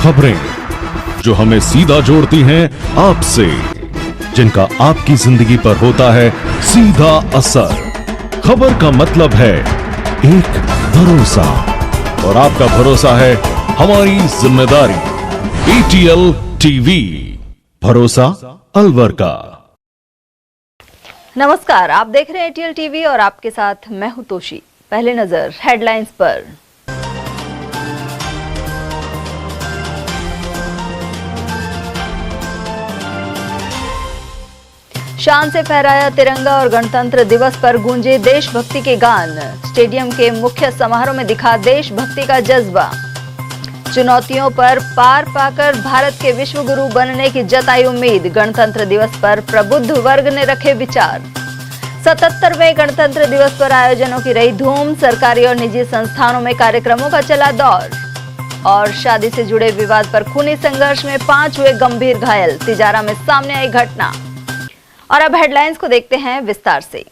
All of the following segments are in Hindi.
खबरें जो हमें सीधा जोड़ती हैं आपसे, जिनका आपकी जिंदगी पर होता है सीधा असर। खबर का मतलब है एक भरोसा, और आपका भरोसा है हमारी जिम्मेदारी। ATL टीवी, भरोसा अलवर का। नमस्कार, आप देख रहे हैं ATL टीवी और आपके साथ मैं हूं तोशी। पहले नजर हेडलाइंस पर। शान से फहराया तिरंगा और गणतंत्र दिवस पर गूंजे देशभक्ति के गान। स्टेडियम के मुख्य समारोह में दिखा देशभक्ति का जज्बा। चुनौतियों पर पार पाकर भारत के विश्व गुरु बनने की जताई उम्मीद। गणतंत्र दिवस पर प्रबुद्ध वर्ग ने रखे विचार। 77वें गणतंत्र दिवस पर आयोजनों की रही धूम। सरकारी और निजी संस्थानों में कार्यक्रमों का चला दौर। और शादी से जुड़े विवाद पर खूनी संघर्ष में 5 हुए गंभीर घायल। तिजारा में सामने आई घटना। और अब हेडलाइंस को देखते हैं विस्तार से।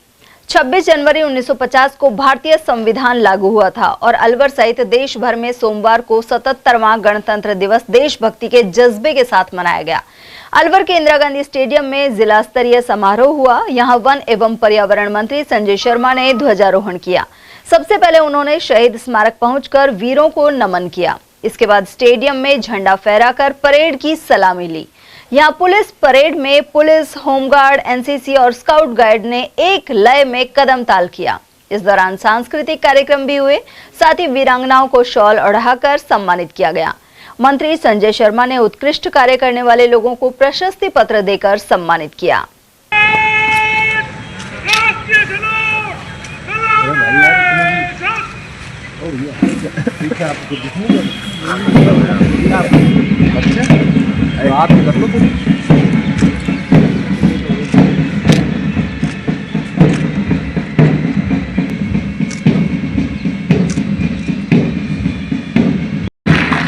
26 जनवरी 1950 को भारतीय संविधान लागू हुआ था और अलवर सहित देश भर में सोमवार को 77वां गणतंत्र दिवस देशभक्ति के जज्बे के साथ मनाया गया। अलवर के इंदिरा गांधी स्टेडियम में जिला स्तरीय समारोह हुआ। यहां वन एवं पर्यावरण मंत्री संजय शर्मा ने ध्वजारोहण किया। सबसे पहले उन्होंने शहीद स्मारक पहुंचकर वीरों को नमन किया। इसके बाद स्टेडियम में झंडा फहराकर परेड की सलामी ली। यहाँ पुलिस परेड में पुलिस, होमगार्ड, एनसीसी और स्काउट गाइड ने एक लय में कदम ताल किया। इस दौरान सांस्कृतिक कार्यक्रम भी हुए। साथ ही वीरांगनाओं को शॉल ओढ़ाकर सम्मानित किया गया। मंत्री संजय शर्मा ने उत्कृष्ट कार्य करने वाले लोगों को प्रशस्ति पत्र देकर सम्मानित किया।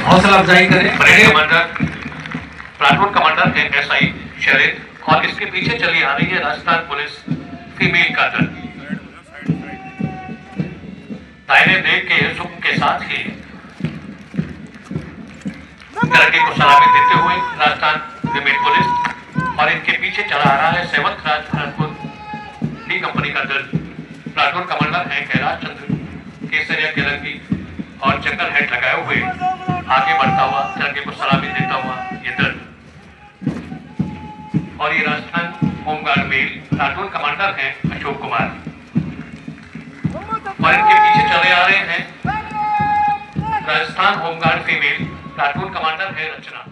हौसला अफजाई करें। Parade commander, platoon commander SI शरीफ और इसके पीछे चली आ रही है राजस्थान पुलिस फीमेल का दल। दायरे देख के सुख के साथ ही तिरंगे को सलामी देते हुए राजस्थान फीमेल पुलिस और इनके पीछे चला आ रहा है 7th राजस्थान D कंपनी का दल। प्लाटून कमांडर है कैलाश चंद्र केसरिया केलंगी और जंगल हेड लगाए हुए आगे बढ़ता हुआ तिरंगे को सलामी देता हुआ ये दल। और ये Rajasthan home guard male platoon commander हैं अशोक कुमार और इनके पीछे चले आ रहे हैं Rajasthan home guard female platoon commander है रचना।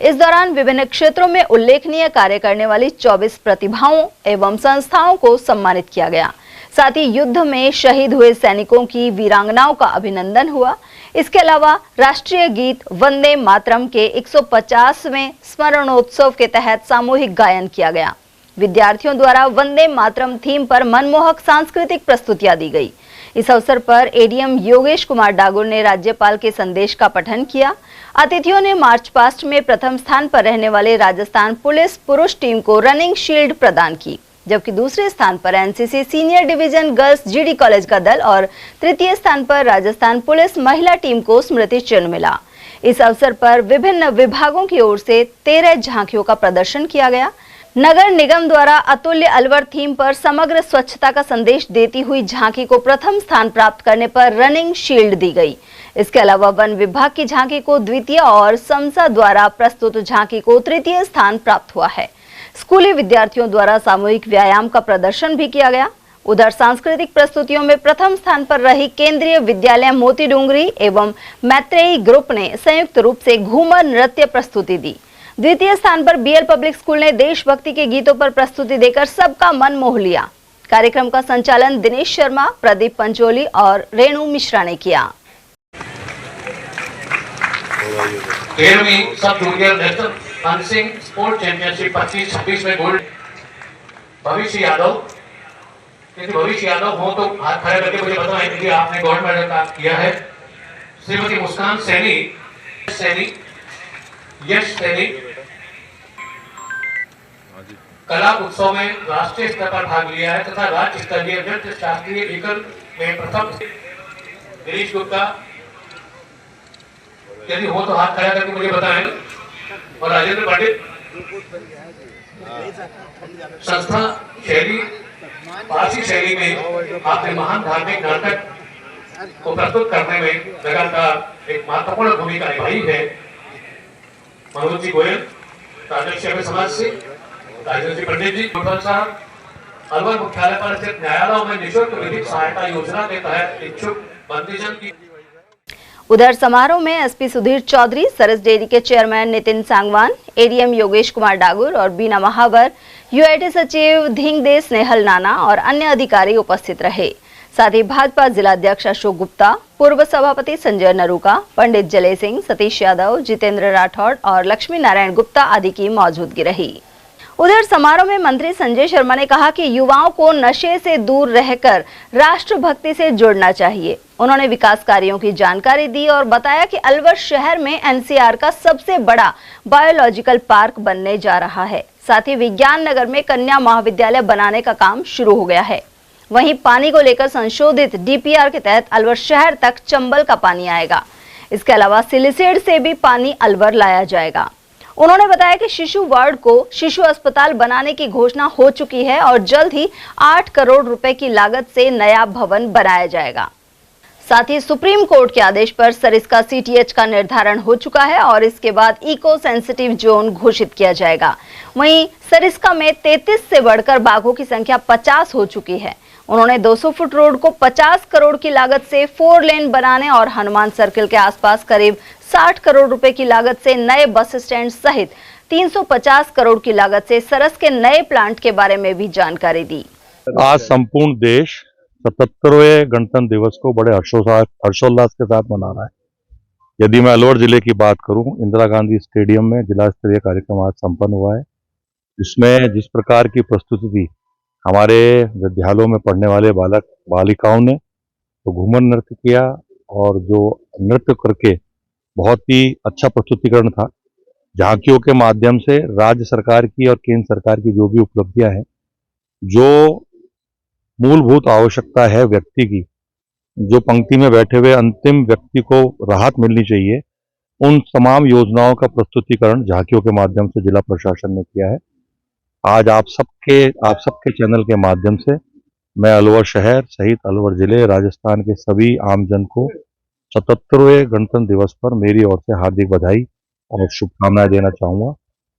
इस दौरान विभिन्न क्षेत्रों में उल्लेखनीय कार्य करने वाली 24 प्रतिभाओं एवं संस्थाओं को सम्मानित किया गया। साथ ही युद्ध में शहीद हुए सैनिकों की वीरांगनाओं का अभिनंदन हुआ। इसके अलावा राष्ट्रीय गीत वंदे मातरम के 150वें स्मरणोत्सव के तहत सामूहिक गायन किया गया। विद्यार्थियों द्वारा वंदे मातरम थीम पर मनमोहक सांस्कृतिक प्रस्तुतियां दी गई। इस अवसर पर ADM योगेश कुमार डागुर ने राज्यपाल के संदेश का पठन किया। अतिथियों ने मार्च पास्ट में प्रथम स्थान पर रहने वाले राजस्थान पुलिस पुरुष टीम को रनिंग शील्ड प्रदान की, जबकि दूसरे स्थान पर NCC senior division girls GD college का दल और तृतीय स्थान पर राजस्थान पुलिस महिला टीम को स्मृति चिन्ह मिला। इस अवसर पर विभिन्न विभागों की ओर से 13 झांकियों का प्रदर्शन किया गया। नगर निगम द्वारा अतुल्य अलवर थीम पर समग्र स्वच्छता का संदेश देती हुई झांकी को प्रथम स्थान प्राप्त करने पर रनिंग शील्ड दी गई। इसके अलावा वन विभाग की झांकी को द्वितीय और समसा द्वारा प्रस्तुत झांकी को तृतीय स्थान प्राप्त हुआ है। स्कूली विद्यार्थियों द्वारा सामूहिक व्यायाम का प्रदर्शन भी किया गया। उधर सांस्कृतिक प्रस्तुतियों में प्रथम स्थान पर रही केंद्रीय विद्यालय मोती डूंगरी एवं मैत्रेयी ग्रुप ने संयुक्त रूप से घूमर नृत्य प्रस्तुति दी। द्वितीय स्थान पर BL पब्लिक स्कूल ने देशभक्ति के गीतों पर प्रस्तुति देकर सबका मन मोह लिया। कार्यक्रम का संचालन दिनेश शर्मा, प्रदीप पंचोली और रेणु मिश्रा ने किया। 13वीं sub junior national fencing sport championship 25-26 में गोल्ड भविष्य यादव। क्योंकि भविष्य यादव हो तो हाथ खड़े करके मुझे बताएं कि आपने गोल्ड मेडल प्राप्त किया है। श्रीमती मुस्कान सैनी, यश सैनी कला उत्सव में राष्ट्रीय स्तर पर भाग लिया है तथा राज्य स्तरीय नृत्य शास्त्रीय एकल में प्रथम। गिरीश गुप्ता यदि हो तो हाथ खड़ा करके मुझे बताएं। और राजेंद्र पांडे संस्था शैली पारसी शैली में आपने महान धार्मिक नाटक को प्रस्तुत करने में लगातार एक महत्वपूर्ण भूमिका निभाई है। मनोज जी गोयल राजस्व समाज से, राजेंद्र जी पंडित जी साहब अलवर मुख्यालय पर स्थित न्यायालयों में निःशुल्क विधिक सहायता योजना के तहत इच्छुक बंदीजन की। उधर समारोह में एसपी सुधीर चौधरी, सरस डेयरी के चेयरमैन नितिन सांगवान, एडीएम योगेश कुमार डागुर और बीना महावर, यूआईटी सचिव धिंगदे स्नेहल नाना और अन्य अधिकारी उपस्थित रहे। साथ ही भाजपा जिलाध्यक्ष अशोक गुप्ता, पूर्व सभापति संजय नरूका, पंडित जले सिंह, सतीश यादव, जितेंद्र राठौड़ और लक्ष्मी नारायण गुप्ता आदि की मौजूदगी रही। उधर समारोह में मंत्री संजय शर्मा ने कहा कि युवाओं को नशे से दूर रहकर राष्ट्रभक्ति से जुड़ना चाहिए। उन्होंने विकास कार्यों की जानकारी दी और बताया कि अलवर शहर में एनसीआर का सबसे बड़ा बायोलॉजिकल पार्क बनने जा रहा है। साथ ही विज्ञान नगर में कन्या महाविद्यालय बनाने का काम शुरू हो गया है। वहीं पानी को लेकर संशोधित डीपीआर के तहत अलवर शहर तक चंबल का पानी आएगा। इसके अलावा सिलिसेड से भी पानी अलवर लाया जाएगा। उन्होंने बताया कि शिशु वार्ड को शिशु अस्पताल बनाने की घोषणा हो चुकी है और जल्द ही 8 करोड़ रुपए की लागत से नया भवन बनाया जाएगा। साथ ही सुप्रीम कोर्ट के आदेश पर सरिस्का सीटीएच का निर्धारण हो चुका है और इसके बाद इको सेंसिटिव जोन घोषित किया जाएगा। वहीं सरिस्का में 33 से बढ़कर बाघों की संख्या 50 हो चुकी है। उन्होंने 200 फुट रोड को 50 करोड़ की लागत से 4 लेन बनाने और हनुमान सर्किल के आसपास करीब 60 करोड़ रुपए की लागत से नए बस स्टैंड सहित 350 करोड़ की लागत से सरस के नए प्लांट के बारे में भी जानकारी दी। आज संपूर्ण देश 77वें गणतंत्र दिवस को बड़े हर्षोल्लास के साथ मना रहा है। यदि मैं अलवर जिले की बात करूं, इंदिरा गांधी स्टेडियम में जिला स्तरीय कार्यक्रम आज संपन्न हुआ है। इसमें जिस प्रकार की प्रस्तुति थी, हमारे विद्यालयों में पढ़ने वाले बालक बालिकाओं ने तो घूमर नृत्य किया और जो नृत्य करके बहुत ही अच्छा प्रस्तुतिकरण था। झांकियों के माध्यम से राज्य सरकार की और केंद्र सरकार की जो भी उपलब्धियां हैं, जो मूलभूत आवश्यकता है व्यक्ति की, जो पंक्ति में बैठे हुए अंतिम व्यक्ति को राहत मिलनी चाहिए, उन तमाम योजनाओं का प्रस्तुतिकरण झांकियों के माध्यम से जिला प्रशासन ने किया है। आज आप सबके चैनल के माध्यम से मैं अलवर शहर सहित अलवर जिले, राजस्थान के सभी आमजन को 77वें गणतंत्र दिवस पर मेरी ओर से हार्दिक बधाई और शुभकामनाएं देना चाहूँगा।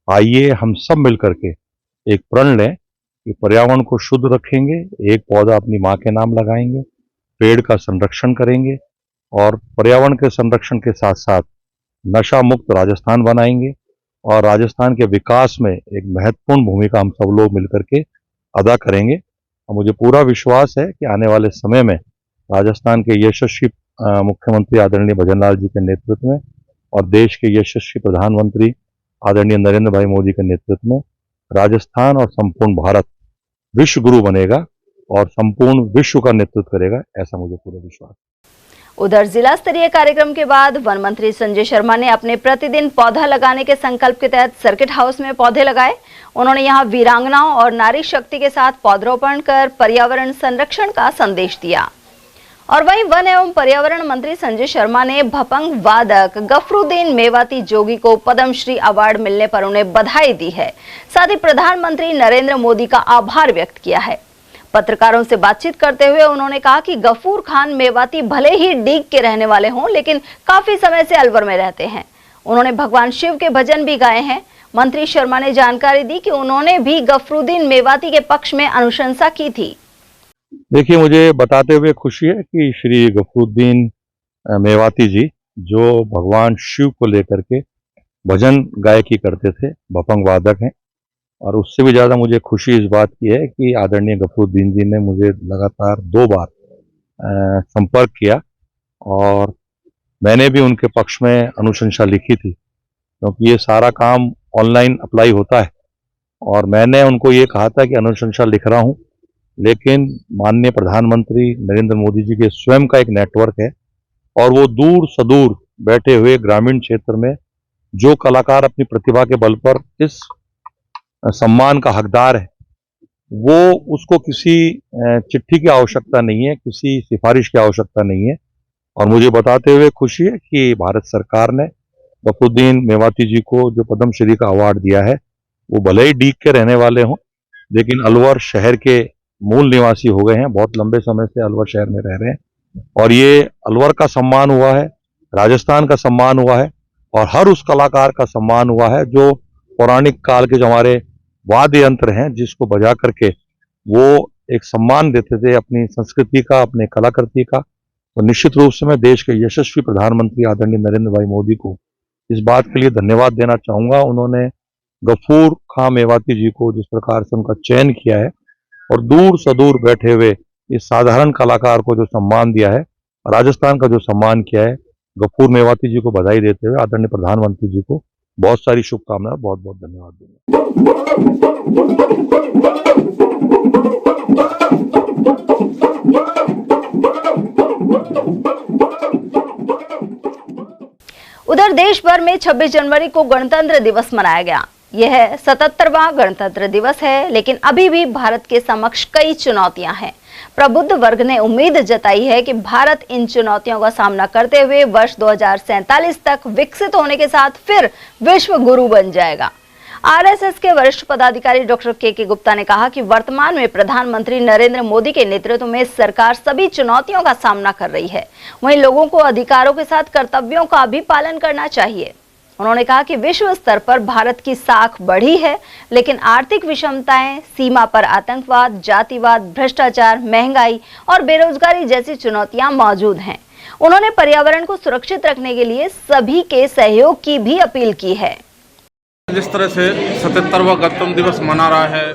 आइए हम सब मिलकर के एक प्रण लें कि पर्यावरण को शुद्ध रखेंगे, एक पौधा अपनी माँ के नाम लगाएंगे, पेड़ का संरक्षण करेंगे और पर्यावरण के संरक्षण के साथ साथ नशा मुक्त राजस्थान बनाएंगे और राजस्थान के विकास में एक महत्वपूर्ण भूमिका हम सब लोग मिलकर के अदा करेंगे। और मुझे पूरा विश्वास है कि आने वाले समय में राजस्थान के यशस्वी मुख्यमंत्री आदरणीय भजन लाल जी के नेतृत्व में और देश के यशस्वी प्रधानमंत्री आदरणीय नरेंद्र भाई मोदी के नेतृत्व में राजस्थान और संपूर्ण भारत विश्व गुरु बनेगा और संपूर्ण विश्व का नेतृत्व करेगा, ऐसा मुझे पूरा विश्वास है। उधर जिला स्तरीय कार्यक्रम के बाद वन मंत्री संजय शर्मा ने अपने प्रतिदिन पौधा लगाने के संकल्प के तहत सर्किट हाउस में पौधे लगाए। उन्होंने यहां वीरांगनाओं और नारी शक्ति के साथ पौधरोपण कर पर्यावरण संरक्षण का संदेश दिया। और वहीं वन एवं पर्यावरण मंत्री संजय शर्मा ने भपंग वादक गफरुद्दीन मेवाती जोगी को पद्मश्री अवार्ड मिलने पर उन्हें बधाई दी है। साथ ही प्रधानमंत्री नरेंद्र मोदी का आभार व्यक्त किया है। पत्रकारों से बातचीत करते हुए उन्होंने कहा कि गफूर खान मेवाती भले ही डीग के रहने वाले हों, लेकिन काफी समय से अलवर में रहते हैं। उन्होंने भगवान शिव के भजन भी गाए हैं। मंत्री शर्मा ने जानकारी दी कि उन्होंने भी गफरुद्दीन मेवाती के पक्ष में अनुशंसा की थी। देखिए, मुझे बताते हुए खुशी है कि श्री गफरुद्दीन मेवाती जी, जो भगवान शिव को लेकर के भजन गायकी करते थे, भपंग वादक हैं। और उससे भी ज़्यादा मुझे खुशी इस बात की है कि आदरणीय गफरुद्दीन जी ने मुझे लगातार 2 बार संपर्क किया और मैंने भी उनके पक्ष में अनुशंसा लिखी थी, क्योंकि ये सारा काम ऑनलाइन अप्लाई होता है। और मैंने उनको ये कहा था कि अनुशंसा लिख रहा हूँ, लेकिन माननीय प्रधानमंत्री नरेंद्र मोदी जी के स्वयं का एक नेटवर्क है और वो दूर सुदूर बैठे हुए ग्रामीण क्षेत्र में जो कलाकार अपनी प्रतिभा के बल पर इस सम्मान का हकदार है, वो उसको किसी चिट्ठी की आवश्यकता नहीं है, किसी सिफारिश की आवश्यकता नहीं है। और मुझे बताते हुए खुशी है कि भारत सरकार ने गफरुद्दीन मेवाती जी को जो पद्मश्री का अवार्ड दिया है, वो भले ही डीग के रहने वाले हों, लेकिन अलवर शहर के मूल निवासी हो गए हैं। बहुत लंबे समय से अलवर शहर में रह रहे हैं और ये अलवर का सम्मान हुआ है, राजस्थान का सम्मान हुआ है और हर उस कलाकार का सम्मान हुआ है जो पौराणिक काल के जो हमारे वाद्य यंत्र हैं, जिसको बजा करके वो एक सम्मान देते थे अपनी संस्कृति का, अपने कलाकृति का। तो निश्चित रूप से मैं देश के यशस्वी प्रधानमंत्री आदरणीय नरेंद्र भाई मोदी को इस बात के लिए धन्यवाद देना चाहूंगा। उन्होंने गफूर खां मेवाती जी को जिस प्रकार से उनका चयन किया है और दूर सुदूर बैठे हुए इस साधारण कलाकार को जो सम्मान दिया है, राजस्थान का जो सम्मान किया है, गफूर मेवाती जी को बधाई देते हुए आदरणीय प्रधानमंत्री जी को बहुत सारी शुभकामनाएं, बहुत बहुत धन्यवाद दूंगा। उधर देश भर में 26 जनवरी को गणतंत्र दिवस मनाया गया। यह 77वां गणतंत्र दिवस है, लेकिन अभी भी भारत के समक्ष कई चुनौतियां हैं। प्रबुद्ध वर्ग ने उम्मीद जताई है कि भारत इन चुनौतियों का सामना करते हुए वर्ष 2047 तक विकसित होने के साथ फिर विश्व गुरु बन जाएगा। आरएसएस के वरिष्ठ पदाधिकारी डॉक्टर के गुप्ता ने कहा कि वर्तमान में प्रधानमंत्री नरेंद्र मोदी के नेतृत्व में सरकार सभी चुनौतियों का सामना कर रही है। वहीं लोगों को अधिकारों के साथ कर्तव्यों का भी पालन करना चाहिए। उन्होंने कहा कि विश्व स्तर पर भारत की साख बढ़ी है, लेकिन आर्थिक विषमताएं, सीमा पर आतंकवाद, जातिवाद, भ्रष्टाचार, महंगाई और बेरोजगारी जैसी चुनौतियां मौजूद हैं। उन्होंने पर्यावरण को सुरक्षित रखने के लिए सभी के सहयोग की भी अपील की है। जिस तरह से 77वां गणतंत्र दिवस मना रहा है,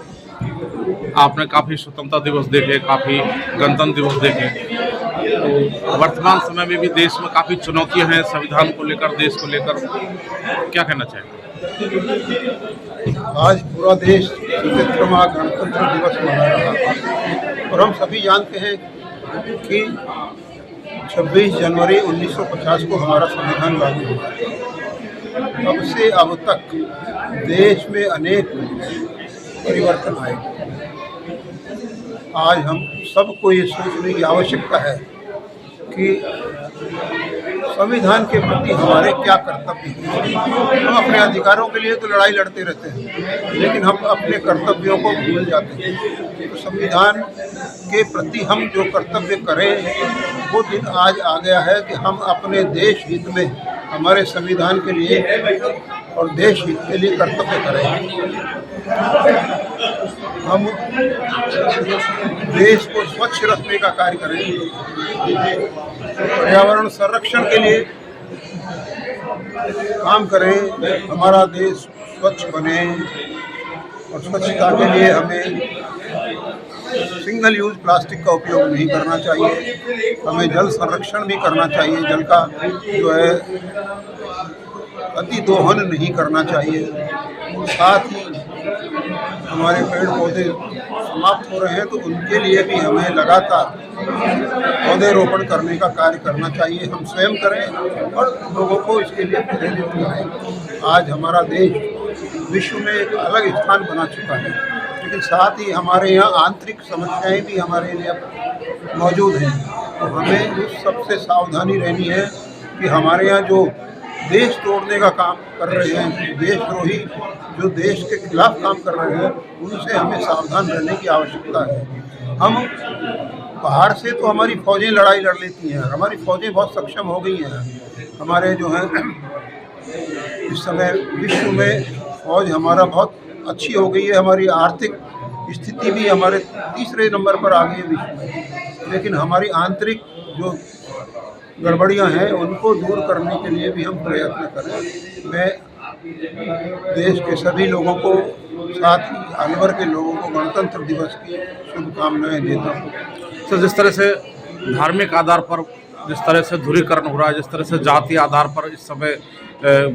आपने काफ़ी स्वतंत्रता दिवस देखे, काफ़ी गणतंत्र दिवस देखे, तो वर्तमान समय में भी देश में काफ़ी चुनौतियां हैं संविधान को लेकर, देश को लेकर, क्या कहना चाहेंगे? आज पूरा देश 77वां गणतंत्र दिवस मना रहा है और हम सभी जानते हैं कि 26 जनवरी 1950 को हमारा संविधान लागू हुआ। तब से अब तक देश में अनेक परिवर्तन आए। आज हम सबको ये सोचने की आवश्यकता है कि संविधान के प्रति हमारे क्या कर्तव्य हैं। हम अपने अधिकारों के लिए तो लड़ाई लड़ते रहते हैं, लेकिन हम अपने कर्तव्यों को भूल जाते हैं। तो संविधान के प्रति हम जो कर्तव्य करें, वो दिन आज आ गया है कि हम अपने देश हित में, हमारे संविधान के लिए और देश हित के लिए कर्तव्य करें। हम देश को स्वच्छ रखने का कार्य करें, पर्यावरण संरक्षण के लिए काम करें, हमारा देश स्वच्छ बने और स्वच्छता के लिए हमें सिंगल यूज प्लास्टिक का उपयोग नहीं करना चाहिए, हमें जल संरक्षण भी करना चाहिए, जल का जो है अति दोहन नहीं करना चाहिए। साथ ही हमारे पेड़ पौधे समाप्त हो रहे हैं, तो उनके लिए भी हमें लगातार पौधे रोपण करने का कार्य करना चाहिए। हम स्वयं करें और लोगों को इसके लिए प्रेरित करें। आज हमारा देश विश्व में एक अलग स्थान बना चुका है, लेकिन साथ ही हमारे यहाँ आंतरिक समस्याएं भी हमारे लिए मौजूद हैं। तो हमें उस सबसे सावधानी रहनी है कि हमारे यहाँ जो देश तोड़ने का काम कर रहे हैं, देशद्रोही जो देश के खिलाफ काम कर रहे हैं, उनसे हमें सावधान रहने की आवश्यकता है। हम बाहर से तो हमारी फौजें लड़ाई लड़ लेती हैं, हमारी फौजें बहुत सक्षम हो गई हैं। हमारे जो हैं इस समय विश्व में फौज हमारा बहुत अच्छी हो गई है, हमारी आर्थिक स्थिति भी हमारे तीसरे नंबर पर आ गई है विश्व में। लेकिन हमारी आंतरिक जो गड़बड़ियां हैं, उनको दूर करने के लिए भी हम प्रयत्न करें। मैं देश के सभी लोगों को, साथ ही अलवर के लोगों को गणतंत्र दिवस की शुभकामनाएं देता हूँ। तो जिस तरह से धार्मिक आधार पर जिस तरह से ध्रुवीकरण हो रहा है, जिस तरह से जाति आधार पर इस समय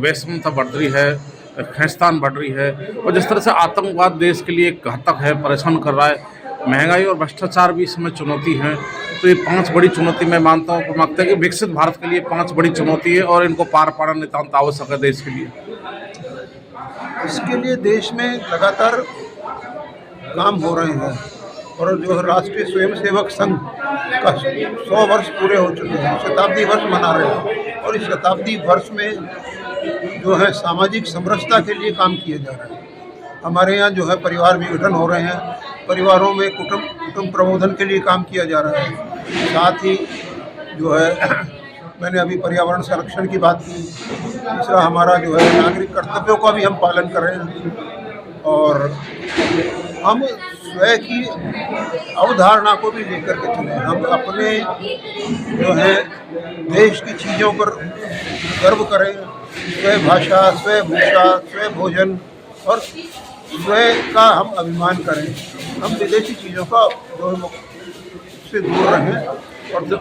वैषम्यता बढ़ रही है, खींचतान बढ़ रही है, और जिस तरह से आतंकवाद देश के लिए घातक है, परेशान कर रहा है, महंगाई और भ्रष्टाचार भी इसमें चुनौती है। तो ये 5 बड़ी चुनौती मैं मानता हूँ, मानता है कि विकसित भारत के लिए 5 बड़ी चुनौती है और इनको पार पाना नितांत आवश्यक है देश के लिए। इसके लिए देश में लगातार काम हो रहे हैं और जो राष्ट्रीय स्वयंसेवक संघ का 100 वर्ष पूरे हो चुके हैं, शताब्दी वर्ष मना रहे हैं और इस शताब्दी वर्ष में जो है सामाजिक समरसता के लिए काम किए जा रहे हैं। हमारे यहाँ जो है परिवार विघटन हो रहे हैं, परिवारों में कुटुंब प्रबोधन के लिए काम किया जा रहा है। साथ ही जो है मैंने अभी पर्यावरण संरक्षण की बात की। तीसरा हमारा जो है नागरिक कर्तव्यों का भी हम पालन कर रहे हैं और हम स्वयं की अवधारणा को भी लेकर के चले। हम अपने जो है देश की चीज़ों पर गर्व करें, स्वयं भाषा, स्वयं भूषा, स्वयं भोजन और स्वयं का हम अभिमान करें। हम विदेशी चीज़ों का जो से दूर रहें। और जो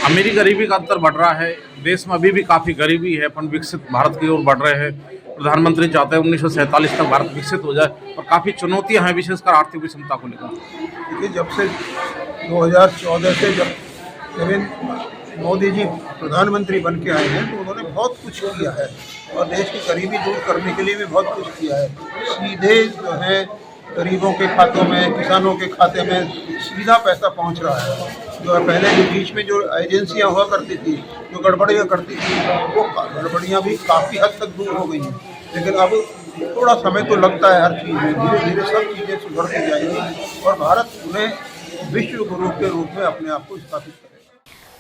अमीरी गरीबी का अंतर बढ़ रहा है, देश में अभी भी काफ़ी गरीबी है, अपन विकसित भारत की ओर बढ़ रहे हैं। प्रधानमंत्री चाहते हैं 1947 तक भारत विकसित हो जाए और काफ़ी चुनौतियां हैं, विशेषकर आर्थिक विषमता को लेकर। देखिए, जब से 2014 से जब नरेंद्र मोदी जी प्रधानमंत्री बन के आए हैं तो उन्होंने बहुत कुछ किया है और देश की गरीबी दूर करने के लिए भी बहुत कुछ किया है। सीधे जो है गरीबों के खातों में, किसानों के खाते में सीधा पैसा पहुंच रहा है। जो पहले जो बीच में जो एजेंसियां हुआ करती थी, जो गड़बड़ियाँ करती थी, वो गड़बड़ियाँ भी काफ़ी हद तक दूर हो गई हैं। लेकिन अब थोड़ा समय तो लगता है हर चीज़ में, धीरे धीरे सब चीज़ें सुधरती जाएंगी और भारत उन्हें विश्व गुरु के रूप में अपने आप को स्थापित करेगा।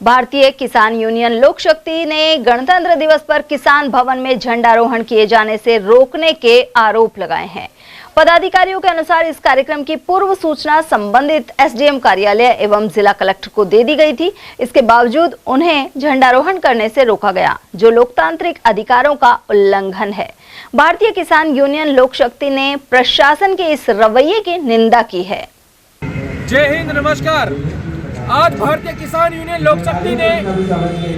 भारतीय किसान यूनियन लोक शक्ति ने गणतंत्र दिवस पर किसान भवन में झंडारोहण किए जाने से रोकने के आरोप लगाए हैं। पदाधिकारियों के अनुसार इस कार्यक्रम की पूर्व सूचना संबंधित एसडीएम कार्यालय एवं जिला कलेक्टर को दे दी गई थी। इसके बावजूद उन्हें झंडारोहण करने से रोका गया, जो लोकतांत्रिक अधिकारों का उल्लंघन है। भारतीय किसान यूनियन लोक शक्ति ने प्रशासन के इस रवैये की निंदा की है। जय हिंद, नमस्कार। आज भारतीय किसान यूनियन लोक शक्ति ने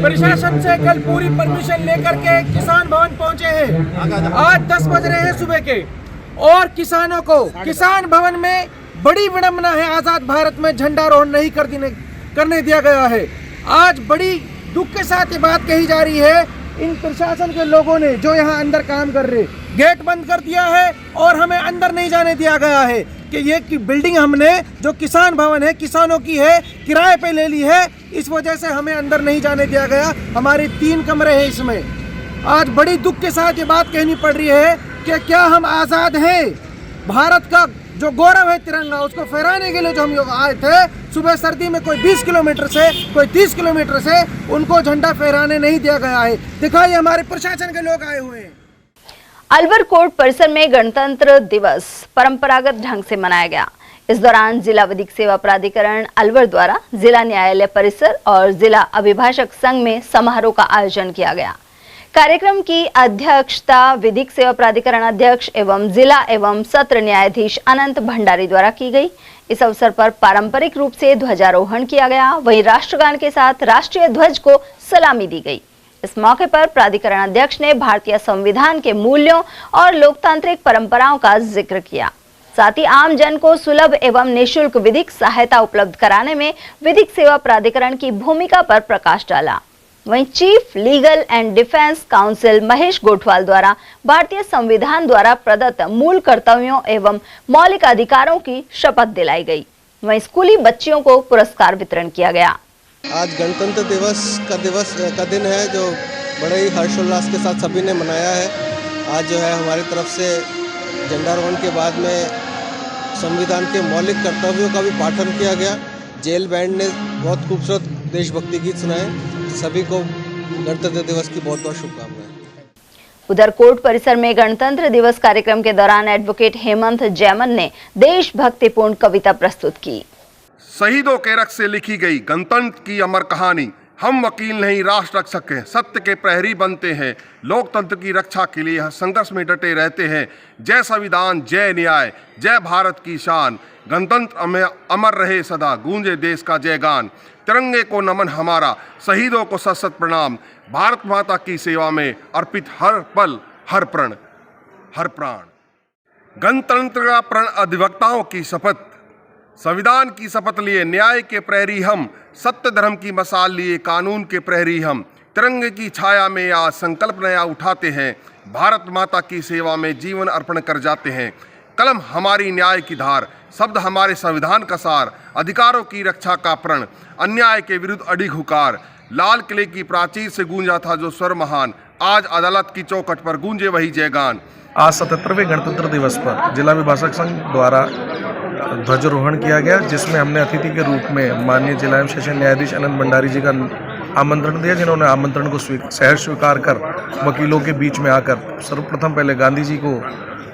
प्रशासन से कल पूरी परमिशन लेकर के किसान भवन पहुंचे हैं। आज 10 बज रहे हैं सुबह के और किसानों को किसान भवन में बड़ी विडंबना है, आजाद भारत में झंडारोहण नहीं करने दिया गया है। आज बड़ी दुख के साथ ये बात कही जा रही है, इन प्रशासन के लोगों ने जो यहाँ अंदर काम कर रहे गेट बंद कर दिया है और हमें अंदर नहीं जाने दिया गया है कि ये की बिल्डिंग हमने जो किसान भवन है, किसानों की है, किराए पे ले ली है। इस वजह से हमें अंदर नहीं जाने दिया गया। हमारे 3 कमरे हैं इसमें। आज बड़ी दुख के साथ ये बात कहनी पड़ रही है कि क्या हम आज़ाद हैं? भारत का जो गौरव है तिरंगा, उसको फहराने के लिए जो हम लोग आए थे सुबह सर्दी में, कोई 20 किलोमीटर से, कोई 30 किलोमीटर से, उनको झंडा फहराने नहीं दिया गया है। दिखाइए, हमारे प्रशासन के लोग आए हुए हैं। अलवर कोर्ट परिसर में गणतंत्र दिवस परंपरागत ढंग से मनाया गया। इस दौरान जिला विधिक सेवा प्राधिकरण अलवर द्वारा जिला न्यायालय परिसर और जिला अभिभाषक संघ में समारोह का आयोजन किया गया। कार्यक्रम की अध्यक्षता विधिक सेवा प्राधिकरण अध्यक्ष एवं जिला एवं सत्र न्यायाधीश अनंत भंडारी द्वारा की गई। इस अवसर पर पारंपरिक रूप से ध्वजारोहण किया गया, वहीं राष्ट्रगान के साथ राष्ट्रीय ध्वज को सलामी दी गई। इस मौके पर प्राधिकरण अध्यक्ष ने भारतीय संविधान के मूल्यों और लोकतांत्रिक परंपराओं का जिक्र किया। साथ ही आम जन को सुलभ एवं निःशुल्क विधिक सहायता उपलब्ध कराने में विधिक सेवा प्राधिकरण की भूमिका पर प्रकाश डाला। वहीं chief legal and defence council Mahesh Gothwal द्वारा भारतीय संविधान द्वारा प्रदत्त मूल कर्तव्यों एवं मौलिक अधिकारों की शपथ दिलाई गई। वहीं स्कूली बच्चियों को पुरस्कार वितरण किया गया। आज गणतंत्र दिवस का दिन है, जो बड़े ही हर्षोल्लास के साथ सभी ने मनाया है। आज जो है हमारी तरफ से झंडारोहण के बाद में संविधान के मौलिक कर्तव्यों का भी पाठन किया गया। जेल बैंड ने बहुत खूबसूरत देशभक्ति गीत सुनाए। सभी को गणतंत्र दिवस की बहुत बहुत शुभकामनाएं। उधर कोर्ट परिसर में गणतंत्र दिवस कार्यक्रम के दौरान एडवोकेट हेमंत जैमन ने देशभक्तिपूर्ण कविता प्रस्तुत की। शहीदों के रक्त से लिखी गई गणतंत्र की अमर कहानी, हम वकील नहीं राष्ट्र रक्षक हैं, सत्य के प्रहरी बनते हैं, लोकतंत्र की रक्षा के लिए संघर्ष में डटे रहते हैं। जय संविधान, जय न्याय, जय भारत की शान, गणतंत्र अमर रहे सदा, गूंजे देश का जयगान। तिरंगे को नमन हमारा, शहीदों को सत सत प्रणाम, भारत माता की सेवा में अर्पित हर पल हर प्राण। गणतंत्र का प्रण अधिवक्ताओं की शपथ, संविधान की शपथ लिए न्याय के प्रहरी हम, सत्य धर्म की मसाल लिए कानून के प्रहरी हम। तिरंगे की छाया में आज संकल्प नया उठाते हैं, भारत माता की सेवा में जीवन अर्पण कर जाते हैं। कलम हमारी न्याय की धार, शब्द हमारे संविधान का सार, अधिकारों की रक्षा का प्रण, अन्याय के विरुद्ध अडिग हुकार। लाल किले की प्राचीर से गूंजा था जो स्वर महान, आज अदालत की चौखट पर गूंजे वही जयगान। आज 77वें गणतंत्र दिवस पर जिला विभाषक संघ द्वारा ध्वजारोहण किया गया, जिसमें हमने अतिथि के रूप में माननीय जिला एवं सेशन न्यायाधीश अनंत भंडारी जी का आमंत्रण दिया, जिन्होंने आमंत्रण को सहर्ष स्वीकार कर वकीलों के बीच में आकर सर्वप्रथम पहले गांधी जी को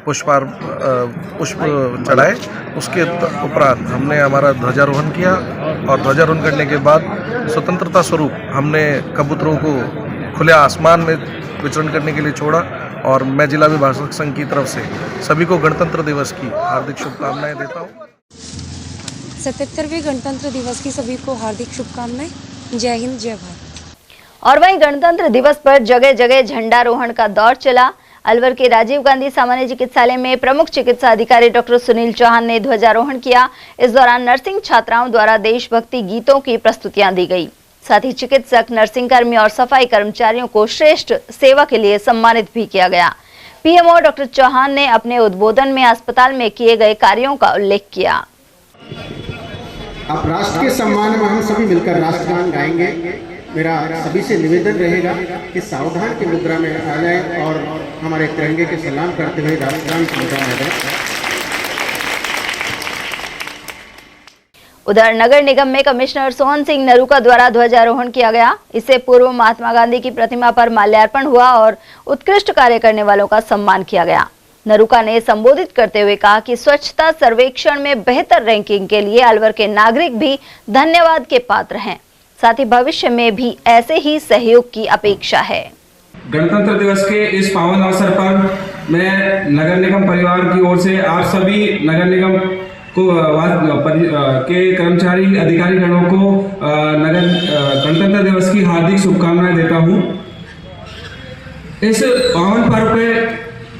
पुष्प चढ़ाए। उसके उपरांत हमने हमारा ध्वजारोहण किया और ध्वजारोहण करने के बाद स्वतंत्रता स्वरूप हमने कबूतरों को खुले आसमान में विचरण करने के लिए छोड़ा। और मैं जिला विभाषक संघ की तरफ से सभी को गणतंत्र दिवस की हार्दिक शुभकामनाएं देता हूँ। 77वें गणतंत्र दिवस की सभी को हार्दिक शुभकामनाएं। जय हिंद, जय भारत। और वहीं गणतंत्र दिवस पर जगह जगह झंडारोहण का दौर चला। अलवर के राजीव गांधी सामान्य चिकित्सालय में प्रमुख चिकित्सा अधिकारी डॉक्टर सुनील चौहान ने ध्वजारोहण किया। इस दौरान नर्सिंग छात्राओं द्वारा देशभक्ति गीतों की प्रस्तुतियां दी गई। साथ ही चिकित्सक, नर्सिंग कर्मी और सफाई कर्मचारियों को श्रेष्ठ सेवा के लिए सम्मानित भी किया गया। पीएमओ डॉक्टर चौहान ने अपने उद्बोधन में अस्पताल में किए गए कार्यों का उल्लेख किया। अब राष्ट्र के सम्मान में हम सभी मिलकर राष्ट्रगान गाएंगे। मेरा सभी से निवेदन रहेगा कि सावधान की मुद्रा में आ जाए और हमारे तिरंगे के सलाम करते हुए राष्ट्रगान की मुद्रा में आ जाए। उधर नगर निगम में कमिश्नर सोहन सिंह नरूका द्वारा ध्वजारोहण किया गया। इससे पूर्व महात्मा गांधी की प्रतिमा पर माल्यार्पण हुआ और उत्कृष्ट कार्य करने वालों का सम्मान किया गया। नरूका ने संबोधित करते हुए कहा कि स्वच्छता सर्वेक्षण में बेहतर रैंकिंग के लिए अलवर के नागरिक भी धन्यवाद के पात्र हैं। साथ ही भविष्य में भी ऐसे ही सहयोग की अपेक्षा है। गणतंत्र दिवस के इस पावन अवसर पर मैं नगर निगम परिवार की ओर से आप सभी नगर निगम को के कर्मचारी अधिकारीगणों को नगर गणतंत्र दिवस की हार्दिक शुभकामनाएं देता हूं। इस पावन पर्व पे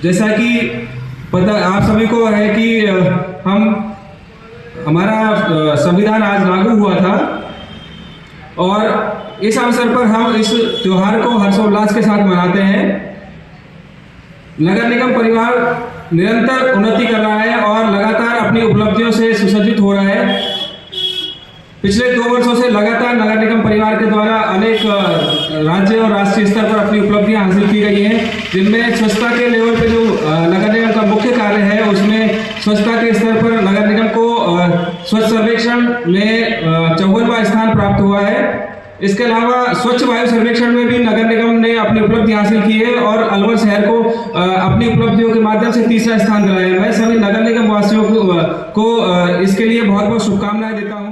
जैसा कि पता आप सभी को है कि हमारा संविधान आज लागू हुआ था और इस अवसर पर हम इस त्योहार को हर्षोल्लास के साथ मनाते हैं। नगर निगम परिवार निरंतर उन्नति कर रहा है और लगातार अपनी उपलब्धियों से सुसज्जित हो रहा है। पिछले 2 वर्षों से लगातार नगर निगम परिवार के द्वारा अनेक राज्य और राष्ट्रीय स्तर पर अपनी उपलब्धियां हासिल की गई हैं, जिनमें स्वच्छता के लेवल पे जो नगर निगम का मुख्य कार्य है उसमें स्वच्छता के स्तर पर नगर निगम को स्वच्छ सर्वेक्षण में 54वां स्थान प्राप्त हुआ है। इसके अलावा स्वच्छ वायु सर्वेक्षण में भी नगर निगम ने अपनी उपलब्धि हासिल की है और अलवर शहर को अपनी उपलब्धियों के माध्यम से 3रा स्थान दिलाया है। मैं सभी नगर निगम वासियों को इसके लिए बहुत बहुत शुभकामनाएं देता हूं।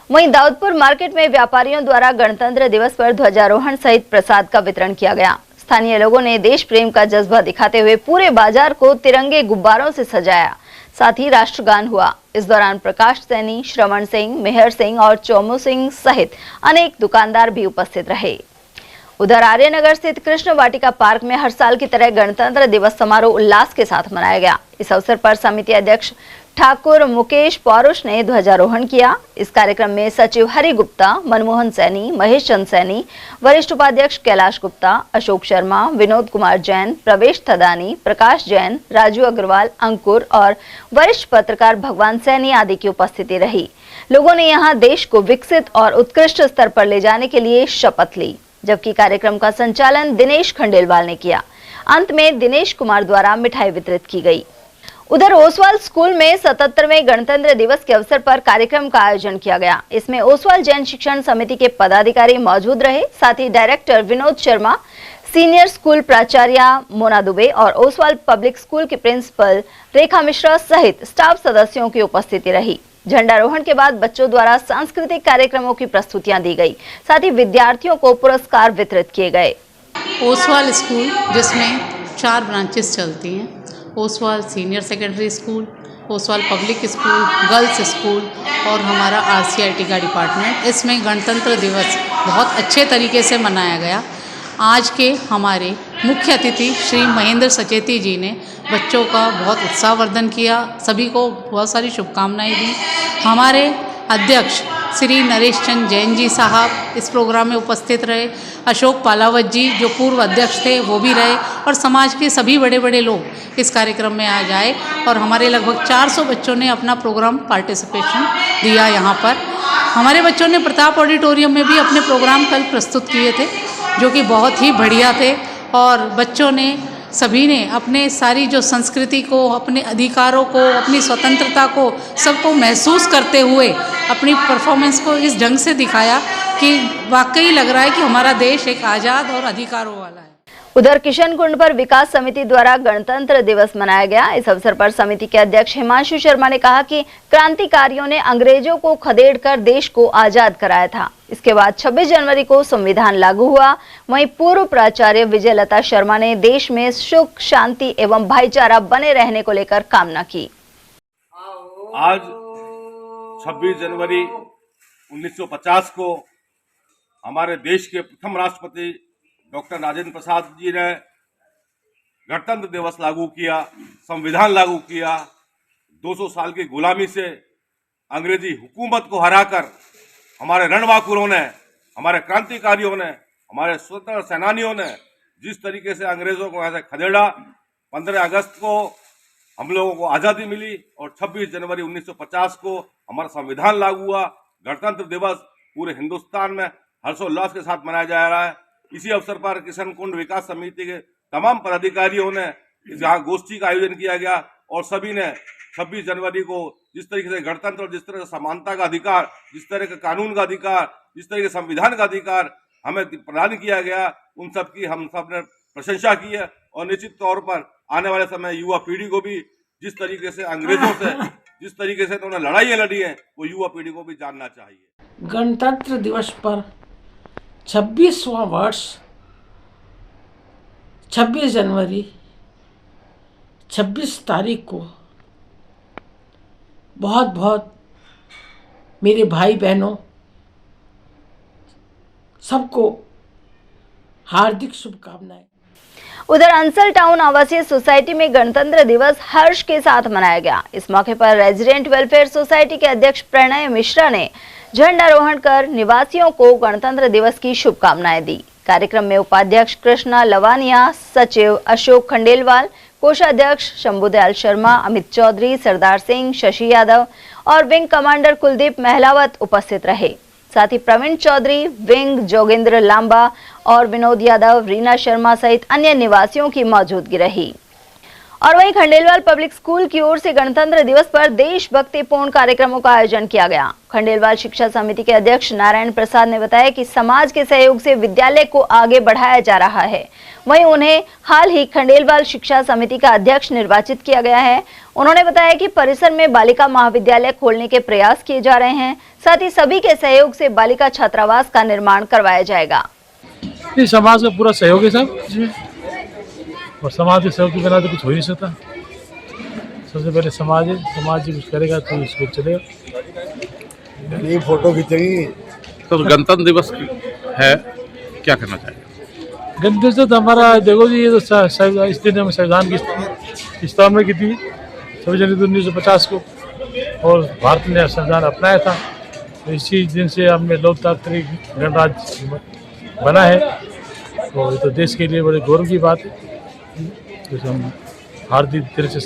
वहीं दाऊदपुर मार्केट में व्यापारियों द्वारा गणतंत्र दिवस पर ध्वजारोहण सहित प्रसाद का वितरण किया गया। स्थानीय लोगों ने देश प्रेम का जज्बा दिखाते हुए पूरे बाजार को तिरंगे गुब्बारों से सजाया। साथ ही राष्ट्रगान हुआ। इस दौरान प्रकाश सैनी, श्रवण सिंह, मेहर सिंह और चोमू सिंह सहित अनेक दुकानदार भी उपस्थित रहे। उधर आर्यनगर स्थित कृष्ण वाटिका पार्क में हर साल की तरह गणतंत्र दिवस समारोह उल्लास के साथ मनाया गया। इस अवसर पर समिति अध्यक्ष ठाकुर मुकेश पौरुष ने ध्वजारोहण किया। इस कार्यक्रम में सचिव हरि गुप्ता, मनमोहन सैनी, महेश चंद सैनी, वरिष्ठ उपाध्यक्ष कैलाश गुप्ता, अशोक शर्मा, विनोद कुमार जैन, प्रवेश थदानी, प्रकाश जैन, राजू अग्रवाल, अंकुर और वरिष्ठ पत्रकार भगवान सैनी आदि की उपस्थिति रही। लोगों ने यहां देश को विकसित और उत्कृष्ट स्तर पर ले जाने के लिए शपथ ली, जबकि कार्यक्रम का संचालन दिनेश खंडेलवाल ने किया। अंत में दिनेश कुमार द्वारा मिठाई वितरित की गई। उधर ओसवाल स्कूल में 77वें गणतंत्र दिवस के अवसर पर कार्यक्रम का आयोजन किया गया। इसमें ओसवाल जैन शिक्षण समिति के पदाधिकारी मौजूद रहे। साथ ही director Vinod Sharma, senior school प्राचार्य मोना दुबे और ओसवाल पब्लिक स्कूल की प्रिंसिपल रेखा मिश्रा सहित स्टाफ सदस्यों की उपस्थिति रही। झंडारोहण के बाद बच्चों द्वारा सांस्कृतिक कार्यक्रमों की प्रस्तुतियां दी गई। साथ ही विद्यार्थियों को पुरस्कार वितरित किए गए। ओसवाल स्कूल, जिसमें 4 ब्रांचेस चलती हैं, Oswal senior secondary school, Oswal public school, girls school और हमारा RCIT का डिपार्टमेंट, इसमें गणतंत्र दिवस बहुत अच्छे तरीके से मनाया गया। आज के हमारे मुख्य अतिथि श्री महेंद्र सचेती जी ने बच्चों का बहुत उत्साहवर्धन किया, सभी को बहुत सारी शुभकामनाएं दी। हमारे अध्यक्ष श्री नरेश चंद जैन जी साहब इस प्रोग्राम में उपस्थित रहे। अशोक पालावत जी जो पूर्व अध्यक्ष थे वो भी रहे और समाज के सभी बड़े बड़े लोग इस कार्यक्रम में आ जाए और हमारे लगभग 400 बच्चों ने अपना प्रोग्राम पार्टिसिपेशन दिया। यहाँ पर हमारे बच्चों ने प्रताप ऑडिटोरियम में भी अपने प्रोग्राम कल प्रस्तुत किए थे, जो कि बहुत ही बढ़िया थे और बच्चों ने सभी ने अपने सारी जो संस्कृति को, अपने अधिकारों को, अपनी स्वतंत्रता को सबको महसूस करते हुए अपनी परफॉर्मेंस को इस ढंग से दिखाया कि वाकई लग रहा है कि हमारा देश एक आज़ाद और अधिकारों वाला है। उधर किशनकुंड पर विकास समिति द्वारा गणतंत्र दिवस मनाया गया। इस अवसर पर समिति के अध्यक्ष हिमांशु शर्मा ने कहा कि क्रांतिकारियों ने अंग्रेजों को खदेड़कर देश को आजाद कराया था। इसके बाद 26 जनवरी को संविधान लागू हुआ। वहीं पूर्व प्राचार्य विजयलता शर्मा ने देश में सुख, शांति एवं भाईचारा बने रहने को लेकर कामना की। आज 26 जनवरी 1950 को हमारे देश के प्रथम राष्ट्रपति डॉक्टर राजेंद्र प्रसाद जी ने गणतंत्र दिवस लागू किया, संविधान लागू किया। 200 साल की गुलामी से अंग्रेजी हुकूमत को हराकर हमारे रणबांकुरों ने, हमारे क्रांतिकारियों ने, हमारे स्वतंत्रता सेनानियों ने जिस तरीके से अंग्रेजों को ऐसे खदेड़ा, 15 अगस्त को हम लोगों को आज़ादी मिली और 26 जनवरी 1950 को हमारा संविधान लागू हुआ। गणतंत्र दिवस पूरे हिंदुस्तान में हर्षोल्लास के साथ मनाया जा रहा है। इसी अवसर पर किशनकुंड विकास समिति के तमाम पदाधिकारियों ने यहाँ गोष्ठी का आयोजन किया गया और सभी ने 26 जनवरी को जिस तरीके से गणतंत्र और जिस तरह से समानता का अधिकार, जिस तरह के कानून का अधिकार, जिस तरह के संविधान का अधिकार हमें प्रदान किया गया, उन सब की हम सब ने प्रशंसा की है। और निश्चित तौर पर आने वाले समय युवा पीढ़ी को भी जिस तरीके से अंग्रेजों से जिस तरीके से उन्होंने लड़ाइयाँ लड़ी हैं, वो युवा पीढ़ी को भी जानना चाहिए। गणतंत्र दिवस पर 26वां वर्ष 26 जनवरी 26 तारीख को बहुत बहुत मेरे भाई बहनों सबको हार्दिक शुभकामनाएं। उधर अंसल टाउन आवासीय सोसाइटी में गणतंत्र दिवस हर्ष के साथ मनाया गया। इस मौके पर रेजिडेंट वेलफेयर सोसाइटी के अध्यक्ष प्रणय मिश्रा ने झंडारोहण कर निवासियों को गणतंत्र दिवस की शुभकामनाएं दी। कार्यक्रम में उपाध्यक्ष कृष्णा लवानिया, सचिव अशोक खंडेलवाल, कोषाध्यक्ष शंभुदयाल शर्मा, अमित चौधरी, सरदार सिंह, शशि यादव और विंग कमांडर कुलदीप महलावत उपस्थित रहे। साथ ही प्रवीण चौधरी, विंग जोगेंद्र लांबा और विनोद यादव, रीना शर्मा सहित अन्य निवासियों की मौजूदगी रही। और वहीं खंडेलवाल पब्लिक स्कूल की ओर से गणतंत्र दिवस पर देशभक्तिपूर्ण कार्यक्रमों का आयोजन किया गया। खंडेलवाल शिक्षा समिति के अध्यक्ष नारायण प्रसाद ने बताया कि समाज के सहयोग से विद्यालय को आगे बढ़ाया जा रहा है। वहीं उन्हें हाल ही खंडेलवाल शिक्षा समिति का अध्यक्ष निर्वाचित किया गया है। उन्होंने बताया कि परिसर में बालिका महाविद्यालय खोलने के प्रयास किए जा रहे हैं। साथ ही सभी के सहयोग से बालिका छात्रावास का निर्माण करवाया जाएगा। समाज का पूरा सहयोग है सब, और समाज के सहयोग के बिना तो कुछ हो ही नहीं सकता। सबसे पहले समाज है, समाज जी कुछ करेगा तो इसको चलेगा। ये फोटो खींचेंगी तो गणतंत्र दिवस है, क्या करना चाहिए? गणतंत्र दिवस तो हमारा देखो जी, ये तो इस दिन हमें संविधान की स्थापना की थी 26 जनवरी 1950 को, और भारत ने संविधान अपनाया था। तो इसी दिन से हमने लोकतांत्रिक गणराज्य बना है, तो ये तो देश के लिए बड़े गौरव की बात है। तो हम हार्दिक तरह से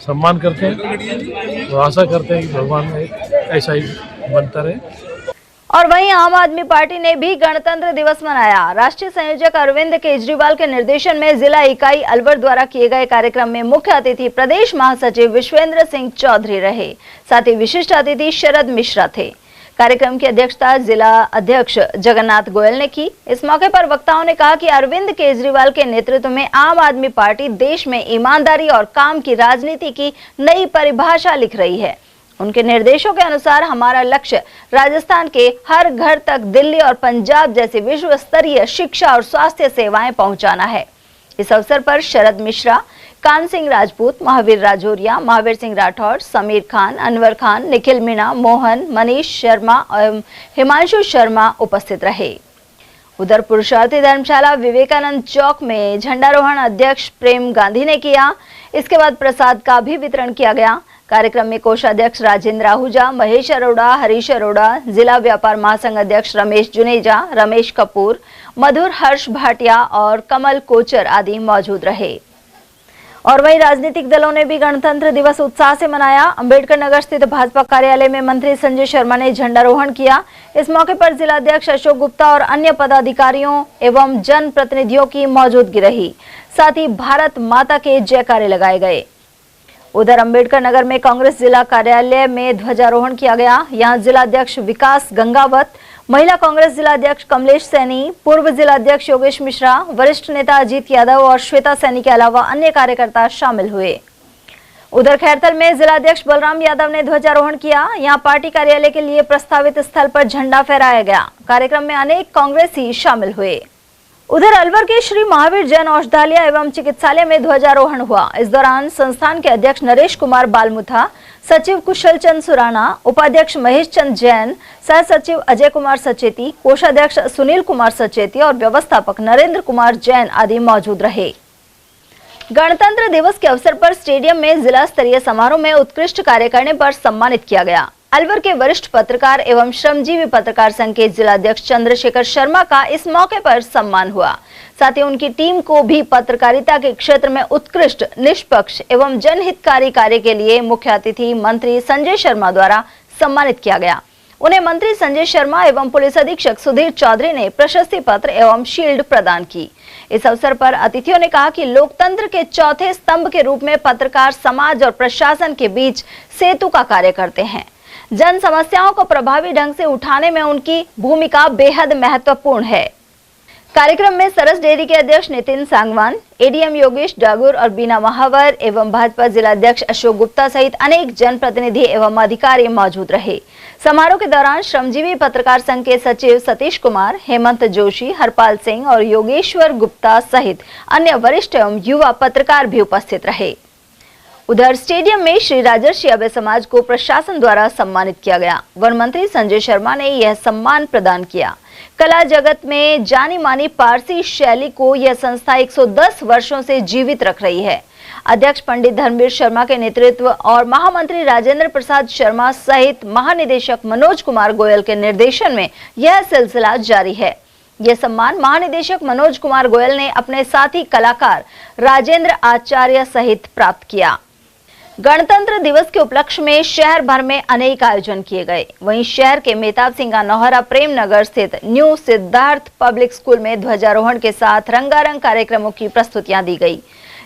सम्मान करते हैं और आशा करते हैं कि भगवान में ऐसा ही बनता रहे। और वहीं आम आदमी पार्टी ने भी गणतंत्र दिवस मनाया। राष्ट्रीय संयोजक अरविंद केजरीवाल के निर्देशन में जिला इकाई अलवर द्वारा किए गए कार्यक्रम में मुख्य अतिथि प्रदेश महासचिव विश्वेंद्र सिंह चौधरी रहे। साथ ही विशिष्ट अतिथि शरद मिश्रा थे। कार्यक्रम की अध्यक्षता जिला अध्यक्ष जगन्नाथ गोयल ने की। इस मौके पर वक्ताओं ने कहा कि अरविंद केजरीवाल के नेतृत्व में आम आदमी पार्टी देश में ईमानदारी और काम की राजनीति की नई परिभाषा लिख रही है। उनके निर्देशों के अनुसार हमारा लक्ष्य राजस्थान के हर घर तक दिल्ली और पंजाब जैसे विश्व स्तरीय शिक्षा और स्वास्थ्य सेवाएं पहुंचाना है। इस अवसर पर शरद मिश्रा, कान सिंह राजपूत, महावीर राजौरिया, महावीर सिंह राठौर, समीर खान, अनवर खान, निखिल मीणा, मोहन, मनीष शर्मा और हिमांशु शर्मा उपस्थित रहे। उधर पुरुषार्थी धर्मशाला विवेकानंद चौक में झंडारोहण अध्यक्ष प्रेम गांधी ने किया। इसके बाद प्रसाद का भी वितरण किया गया। कार्यक्रम में कोषाध्यक्ष राजेंद्र आहूजा, महेश अरोड़ा, हरीश अरोड़ा, जिला व्यापार महासंघ अध्यक्ष रमेश जुनेजा, रमेश कपूर, मधुर हर्ष भाटिया और कमल कोचर आदि मौजूद रहे। और वहीं राजनीतिक दलों ने भी गणतंत्र दिवस उत्साह से मनाया। अंबेडकर नगर स्थित भाजपा कार्यालय में मंत्री संजय शर्मा ने झंडारोहण किया। इस मौके पर जिलाध्यक्ष अशोक गुप्ता और अन्य पदाधिकारियों एवं जन प्रतिनिधियों की मौजूदगी रही। साथ ही भारत माता के जयकारे लगाए गए। उधर अंबेडकर नगर में कांग्रेस जिला कार्यालय में ध्वजारोहण किया गया। यहां जिलाध्यक्ष विकास गंगावत, महिला कांग्रेस जिलाध्यक्ष कमलेश सैनी, पूर्व जिलाध्यक्ष योगेश मिश्रा, वरिष्ठ नेता अजीत यादव और श्वेता सैनी के अलावा अन्य कार्यकर्ता शामिल हुए। उधर खैरथल में जिलाध्यक्ष बलराम यादव ने ध्वजारोहण किया। यहां पार्टी कार्यालय के लिए प्रस्तावित स्थल पर झंडा फहराया गया। कार्यक्रम में अनेक कांग्रेसी शामिल हुए। उधर अलवर के श्री महावीर जैन औषधालय एवं चिकित्सालय में ध्वजारोहण हुआ। इस दौरान संस्थान के अध्यक्ष नरेश कुमार बालमुथा, सचिव कुशल चंद सुराना, उपाध्यक्ष महेश चंद जैन, सह सचिव अजय कुमार सचेती, कोषाध्यक्ष सुनील कुमार सचेती और व्यवस्थापक नरेंद्र कुमार जैन आदि मौजूद रहे। गणतंत्र दिवस के अवसर पर स्टेडियम में जिला स्तरीय समारोह में उत्कृष्ट कार्य करने पर सम्मानित किया गया। अलवर के वरिष्ठ पत्रकार एवं श्रमजीवी पत्रकार संघ के जिलाध्यक्ष चंद्रशेखर शर्मा का इस मौके पर सम्मान हुआ। साथ ही उनकी टीम को भी पत्रकारिता के क्षेत्र में उत्कृष्ट, निष्पक्ष एवं जनहितकारी कार्य के लिए मुख्य अतिथि मंत्री संजय शर्मा द्वारा सम्मानित किया गया। उन्हें मंत्री संजय शर्मा एवं पुलिस अधीक्षक सुधीर चौधरी ने प्रशस्ति पत्र एवं शील्ड प्रदान की। इस अवसर पर अतिथियों ने कहा कि लोकतंत्र के चौथे स्तंभ के रूप में पत्रकार समाज और प्रशासन के बीच सेतु का कार्य करते हैं। जन समस्याओं को प्रभावी ढंग से उठाने में उनकी भूमिका बेहद महत्वपूर्ण है। कार्यक्रम में सरस डेयरी के अध्यक्ष नितिन सांगवान, एडीएम योगेश डागुर और बीना महावर एवं भाजपा जिलाध्यक्ष अशोक गुप्ता सहित अनेक जनप्रतिनिधि एवं अधिकारी मौजूद रहे। समारोह के दौरान श्रमजीवी पत्रकार संघ के सचिव सतीश कुमार, हेमंत जोशी, हरपाल सिंह और योगेश्वर गुप्ता सहित अन्य वरिष्ठ एवं युवा पत्रकार भी उपस्थित रहे। उधर स्टेडियम में श्री राजर्षि अभय समाज को प्रशासन द्वारा सम्मानित किया गया। वन मंत्री संजय शर्मा ने यह सम्मान प्रदान किया। कला जगत में जानी मानी पारसी शैली को यह संस्था 110 वर्षों से जीवित रख रही है। अध्यक्ष पंडित धर्मवीर शर्मा के नेतृत्व और महामंत्री राजेंद्र प्रसाद शर्मा सहित महानिदेशक मनोज कुमार गोयल के निर्देशन में यह सिलसिला जारी है। यह सम्मान महानिदेशक मनोज कुमार गोयल ने अपने साथी कलाकार राजेंद्र आचार्य सहित प्राप्त किया। गणतंत्र दिवस के उपलक्ष्य में शहर भर में अनेक आयोजन किए गए। वहीं शहर के मेहताब सिंह नौहरा प्रेम नगर स्थित न्यू सिद्धार्थ पब्लिक स्कूल में ध्वजारोहण के साथ रंगारंग कार्यक्रमों की प्रस्तुतियां दी गई।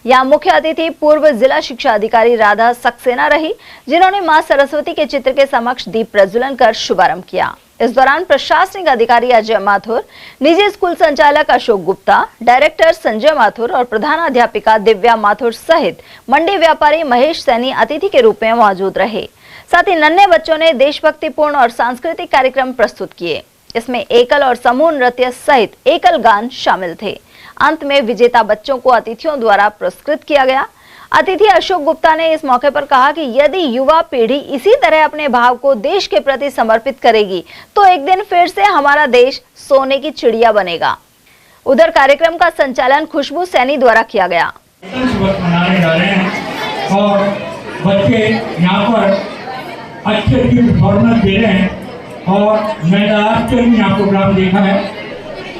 यहाँ मुख्य अतिथि पूर्व जिला शिक्षा अधिकारी राधा सक्सेना रही, जिन्होंने मां सरस्वती के चित्र के समक्ष दीप प्रज्वलन कर शुभारंभ किया। इस दौरान प्रशासनिक अधिकारी अजय माथुर, निजी स्कूल संचालक अशोक गुप्ता, डायरेक्टर संजय माथुर और प्रधानाध्यापिका दिव्या माथुर सहित मंडी व्यापारी महेश सैनी अतिथि के रूप में मौजूद रहे। साथ ही नन्हे बच्चों ने देशभक्तिपूर्ण और सांस्कृतिक कार्यक्रम प्रस्तुत किए। इसमें एकल और समूह नृत्य सहित एकल गान शामिल थे। अंत में विजेता बच्चों को अतिथियों द्वारा पुरस्कृत किया गया। अतिथि अशोक गुप्ता ने इस मौके पर कहा कि यदि युवा पीढ़ी इसी तरह अपने भाव को देश के प्रति समर्पित करेगी तो एक दिन फिर से हमारा देश सोने की चिड़िया बनेगा। उधर कार्यक्रम का संचालन खुशबू सैनी द्वारा किया गया। मनाने जा रहे हैं और बच्चे यहाँ पर अच्छी परफॉर्मेंस दे रहे हैं और मैंने आज से भी यहाँ प्रोग्राम देखा है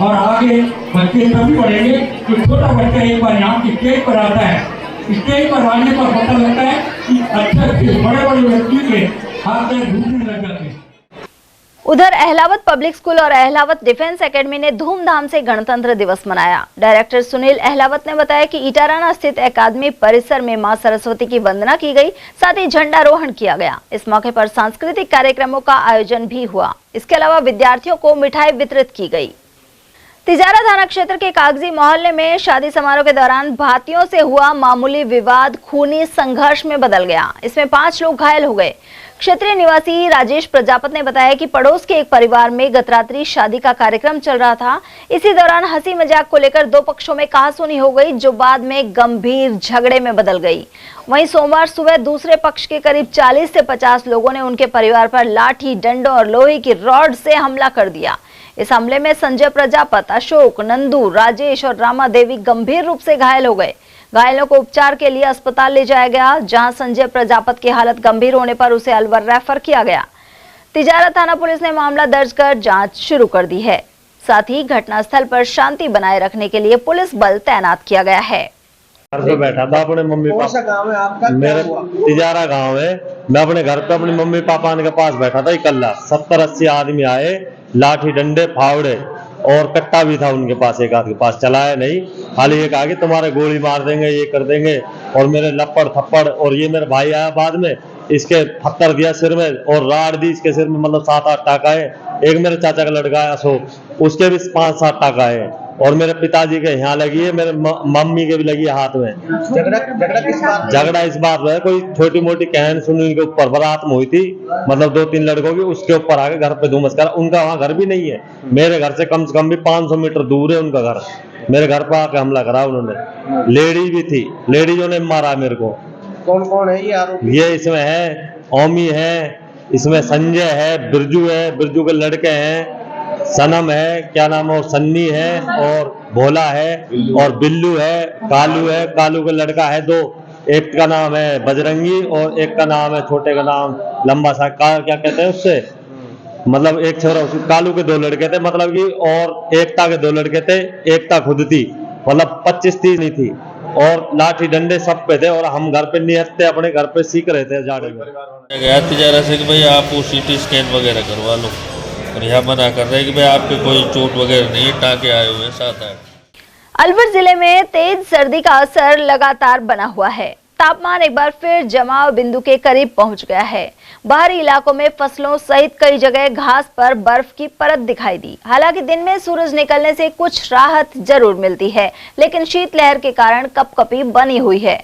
और आगे बच्चे तभी बढ़ेंगे कि छोटा बच्चा एक बार यहाँ की स्टेज पर आता है। स्टेज पर आने पर पता लगता है कि अच्छे बड़े बड़े व्यक्ति के हाथ में ढूंढने लग जाते हैं। उधर अहलावत पब्लिक स्कूल और अहलावत डिफेंस एकेडमी ने धूमधाम से गणतंत्र दिवस मनाया। डायरेक्टर सुनील अहलावत ने बताया कि इटाराना स्थित अकादमी परिसर में मां सरस्वती की वंदना की गई, साथ ही झंडारोहण किया गया। इस मौके पर सांस्कृतिक कार्यक्रमों का आयोजन भी हुआ। इसके अलावा विद्यार्थियों को मिठाई वितरित की गई। तिजारा थाना क्षेत्र के कागजी मोहल्ले में शादी समारोह के दौरान भातियों से हुआ मामूली विवाद खूनी संघर्ष में बदल गया। इसमें 5 लोग घायल हो गए। क्षेत्रीय निवासी राजेश प्रजापत ने बताया कि पड़ोस के एक परिवार में गत रात्रि शादी का कार्यक्रम चल रहा था। इसी दौरान हंसी मजाक को लेकर 2 पक्षों में कहासुनी हो गई, जो बाद में गंभीर झगड़े में बदल गई। वहीं सोमवार सुबह दूसरे पक्ष के करीब 40 से 50 लोगों ने उनके परिवार पर लाठी, डंडों और लोहे की रॉड से हमला कर दिया। इस हमले में संजय प्रजापत, अशोक, नंदू, राजेश और रामा देवी गंभीर रूप से घायल हो गए। घायलों को उपचार के लिए अस्पताल ले जाया गया, जहां संजय प्रजापत की हालत गंभीर होने पर उसे अलवर रेफर किया गया। तिजारा थाना पुलिस ने मामला दर्ज कर जांच शुरू कर दी है। साथ ही घटनास्थल पर शांति बनाए रखने के लिए पुलिस बल तैनात किया गया है। घर पे बैठा था अपने मम्मी पापा। कौन सा गांव है आपका? मेरा तिजारा गांव है। मैं अपने घर पे अपने मम्मी पापा के पास बैठा था इकल्ला। 70-80 आदमी आए, लाठी डंडे फावड़े और कट्टा भी था उनके पास, एक आदमी के पास। चलाया नहीं, खाली ये कहा कि तुम्हारे गोली मार देंगे, ये कर देंगे। और मेरे लपड़ थप्पड़, और ये मेरे भाई आया बाद में, इसके पत्थर दिया सिर में और राड़ दी इसके सिर में, मतलब 7-8 टाका है। एक मेरे चाचा का लड़का है अशोक, उसके भी 5-7 टाका है। और मेरे पिताजी के यहाँ लगी है, मेरे मम्मी के भी लगी है हाथ में। झगड़ा किस बात? झगड़ा इस बात में है, कोई छोटी मोटी कहन सुनी के ऊपर बारात में हुई थी, मतलब 2-3 लड़कों की, उसके ऊपर आके घर पे धूमस करा। उनका वहाँ घर भी नहीं है, मेरे घर से कम भी 500 मीटर दूर है उनका घर। मेरे घर पर आके हमला करा उन्होंने। लेडी भी थी, लेडीजों ने मारा मेरे को। कौन कौन है ये आरोपी? ये इसमें है ओमी है, इसमें संजय है, बिरजू है, बिरजू के लड़के हैं, सनम है, क्या नाम है, और सन्नी है, और भोला है, और बिल्लू है, कालू है। कालू का लड़का है 2, एक का नाम है बजरंगी और एक का नाम है, छोटे का नाम लंबा सा क्या कहते हैं उससे, मतलब एक छोरा। कालू के 2 लड़के थे, मतलब कि, और एकता के 2 लड़के थे। एकता खुद थी, मतलब 25-30 नहीं थी, और लाठी डंडे सब पे थे। और हम घर पे नियत थे, अपने घर पे सीख रहे थे जाड़े में। गया तिजारा से कि भाई आप वो CT स्कैन वगैरह करवा लो, और यहाँ मना कर रहे हैं कि भाई आपके कोई चोट वगैरह नहीं है, टाँके आए हुए साथ आए। अलवर जिले में तेज सर्दी का असर लगातार बना हुआ है। तापमान एक बार फिर जमाव बिंदु के करीब पहुंच गया है। बाहरी इलाकों में फसलों सहित कई जगह घास पर बर्फ की परत दिखाई दी। हालांकि दिन में सूरज निकलने से कुछ राहत जरूर मिलती है, लेकिन शीतलहर के कारण कपकपी बनी हुई है।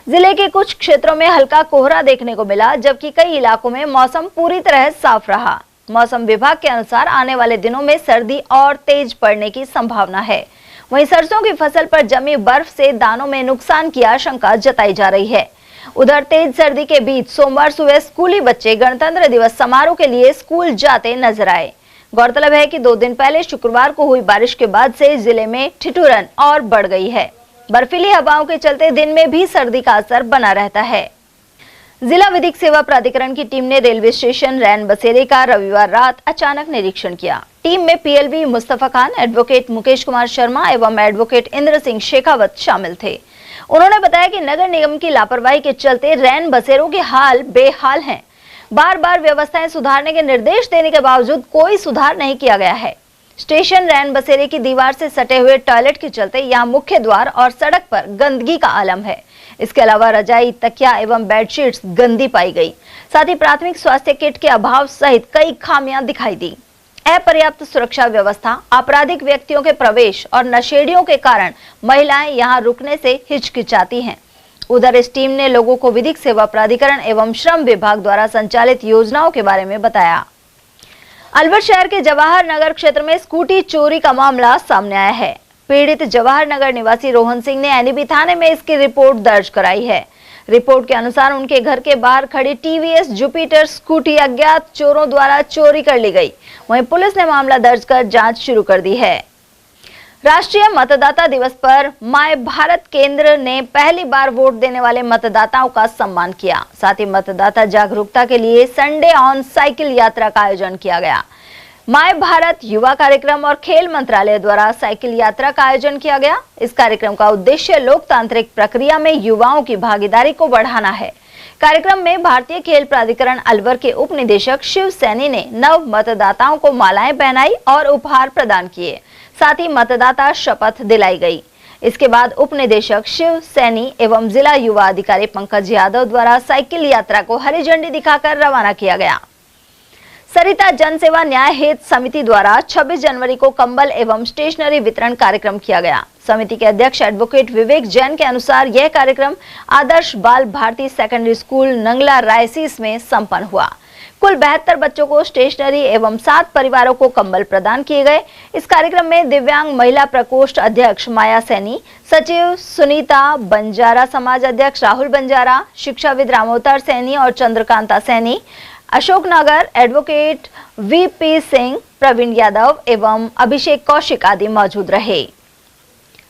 जिले के कुछ क्षेत्रों में हल्का कोहरा देखने को मिला, जबकि कई इलाकों में मौसम पूरी तरह साफ रहा। मौसम विभाग के अनुसार आने वाले दिनों में सर्दी और तेज पड़ने की संभावना है। वहीं सरसों की फसल पर जमी बर्फ से दानों में नुकसान की आशंका जताई जा रही है। उधर तेज सर्दी के बीच सोमवार सुबह स्कूली बच्चे गणतंत्र दिवस समारोह के लिए स्कूल जाते नजर आए। गौरतलब है कि 2 दिन पहले शुक्रवार को हुई बारिश के बाद से जिले में ठिठुरन और बढ़ गई है। बर्फीली हवाओं के चलते दिन में भी सर्दी का असर बना रहता है। जिला विधिक सेवा प्राधिकरण की टीम ने रेलवे स्टेशन रैन बसेरे का रविवार रात अचानक निरीक्षण किया। टीम में PLV मुस्तफा खान, एडवोकेट मुकेश कुमार शर्मा एवं एडवोकेट इंद्र सिंह शेखावत शामिल थे। उन्होंने बताया कि नगर निगम की लापरवाही के चलते रैन बसेरों के हाल बेहाल हैं। बार बार व्यवस्थाएं सुधारने के निर्देश देने के बावजूद कोई सुधार नहीं किया गया है। स्टेशन रैन बसेरे की दीवार से सटे हुए टॉयलेट के चलते यहाँ मुख्य द्वार और सड़क पर गंदगी का आलम है। इसके अलावा रजाई, तकिया एवं बेडशीट्स गंदी पाई गई। साथ ही प्राथमिक स्वास्थ्य किट के अभाव सहित कई खामियां दिखाई दी। अपर्याप्त सुरक्षा व्यवस्था, आपराधिक व्यक्तियों के प्रवेश और नशेड़ियों के कारण महिलाएं यहां रुकने से हिचकिचाती हैं। उधर इस टीम ने लोगों को विधिक सेवा प्राधिकरण एवं श्रम विभाग द्वारा संचालित योजनाओं के बारे में बताया। अलवर शहर के जवाहर नगर क्षेत्र में स्कूटी चोरी का मामला सामने आया है। पीड़ित जवाहर नगर निवासी रोहन सिंह ने NEB थाने में इसकी रिपोर्ट दर्ज कराई है। रिपोर्ट के अनुसार उनके घर के बाहर खड़ी TVS जुपिटर स्कूटी अज्ञात चोरों द्वारा चोरी कर ली गई। वहीं पुलिस ने मामला दर्ज कर जांच शुरू कर दी है। राष्ट्रीय मतदाता दिवस पर माय भारत केंद्र ने पहली बार वोट देने वाले मतदाताओं का सम्मान किया। साथ ही मतदाता जागरूकता के लिए संडे ऑन साइकिल यात्रा का आयोजन किया गया। माय भारत युवा कार्यक्रम और खेल मंत्रालय द्वारा साइकिल यात्रा का आयोजन किया गया। इस कार्यक्रम का उद्देश्य लोकतांत्रिक प्रक्रिया में युवाओं की भागीदारी को बढ़ाना है। कार्यक्रम में भारतीय खेल प्राधिकरण अलवर के उप निदेशक शिव सैनी ने नव मतदाताओं को मालाएं पहनाई और उपहार प्रदान किए। साथ ही मतदाता शपथ दिलाई गई। इसके बाद उप निदेशक शिव सैनी एवं जिला युवा अधिकारी पंकज यादव द्वारा साइकिल यात्रा को हरी झंडी दिखाकर रवाना किया गया। सरिता जन सेवा न्याय हित समिति द्वारा 26 जनवरी को कंबल एवं स्टेशनरी वितरण कार्यक्रम किया गया। समिति के अध्यक्ष एडवोकेट विवेक जैन के अनुसार यह कार्यक्रम आदर्श बाल भारती सेकेंडरी स्कूल नंगला रायसीस में संपन्न हुआ। कुल 72 बच्चों को स्टेशनरी एवं 7 परिवारों को कंबल प्रदान किए गए। इस कार्यक्रम में दिव्यांग महिला प्रकोष्ठ अध्यक्ष माया सैनी, सचिव सुनीता बंजारा, समाज अध्यक्ष राहुल बंजारा, शिक्षाविद रामोतर सैनी और चंद्रकांता सैनी, अशोकनगर एडवोकेट VP सिंह, प्रवीण यादव एवं अभिषेक कौशिक आदि मौजूद रहे।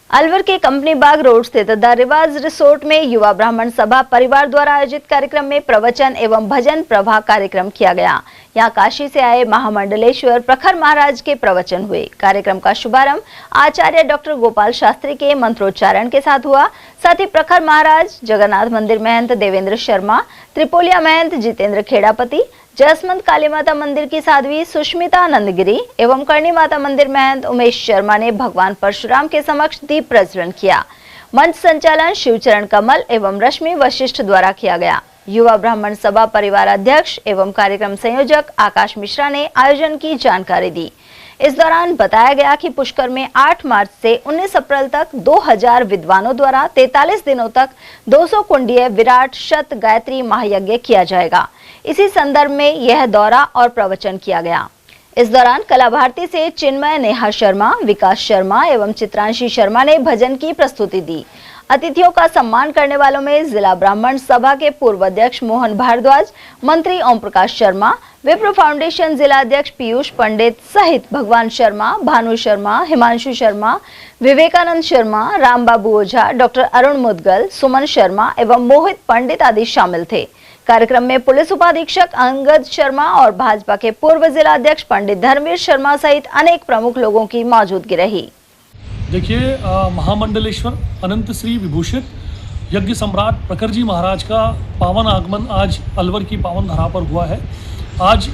अलवर के कंपनी बाग रोड स्थित द रिवाज रिसोर्ट में युवा ब्राह्मण सभा परिवार द्वारा आयोजित कार्यक्रम में प्रवचन एवं भजन प्रवाह कार्यक्रम किया गया। यहाँ काशी से आए महामंडलेश्वर प्रखर महाराज के प्रवचन हुए। कार्यक्रम का शुभारंभ आचार्य डॉक्टर गोपाल शास्त्री के मंत्रोच्चारण के साथ हुआ। साथ ही प्रखर महाराज, जगन्नाथ मंदिर महंत देवेंद्र शर्मा, त्रिपोलिया महंत जितेंद्र खेड़ापति, जसमंत काली माता मंदिर की साध्वी सुष्मिता नंदगिरी एवं करणी माता मंदिर महंत उमेश शर्मा ने भगवान परशुराम के समक्ष दीप प्रज्वलन किया। मंच संचालन शिवचरण कमल एवं रश्मि वशिष्ठ द्वारा किया गया। युवा ब्राह्मण सभा परिवार अध्यक्ष एवं कार्यक्रम संयोजक आकाश मिश्रा ने आयोजन की जानकारी दी। इस दौरान बताया गया कि पुष्कर में 8 मार्च से 19 अप्रैल तक 2000 विद्वानों द्वारा 43 दिनों तक 200 कुंडीय विराट शत गायत्री महायज्ञ किया जाएगा। इसी संदर्भ में यह दौरा और प्रवचन किया गया। इस दौरान कला भारती से चिन्मय, नेहा शर्मा, विकास शर्मा एवं चित्रांशी शर्मा ने भजन की प्रस्तुति दी। अतिथियों का सम्मान करने वालों में जिला ब्राह्मण सभा के पूर्व अध्यक्ष मोहन भारद्वाज, मंत्री ओम प्रकाश शर्मा, विप्रो फाउंडेशन जिला अध्यक्ष पीयूष पंडित सहित भगवान शर्मा, भानु शर्मा, हिमांशु शर्मा, विवेकानंद शर्मा, रामबाबू ओझा, डॉक्टर अरुण मुदगल, सुमन शर्मा एवं मोहित पंडित आदि शामिल थे। कार्यक्रम में पुलिस उपाधीक्षक अंगद शर्मा और भाजपा के पूर्व जिला अध्यक्ष पंडित धर्मवीर शर्मा सहित अनेक प्रमुख लोगों की मौजूदगी रही। देखिए, महामंडलेश्वर अनंत श्री विभूषित यज्ञ सम्राट प्रखर जी महाराज का पावन आगमन आज अलवर की पावन धरा पर हुआ है। आज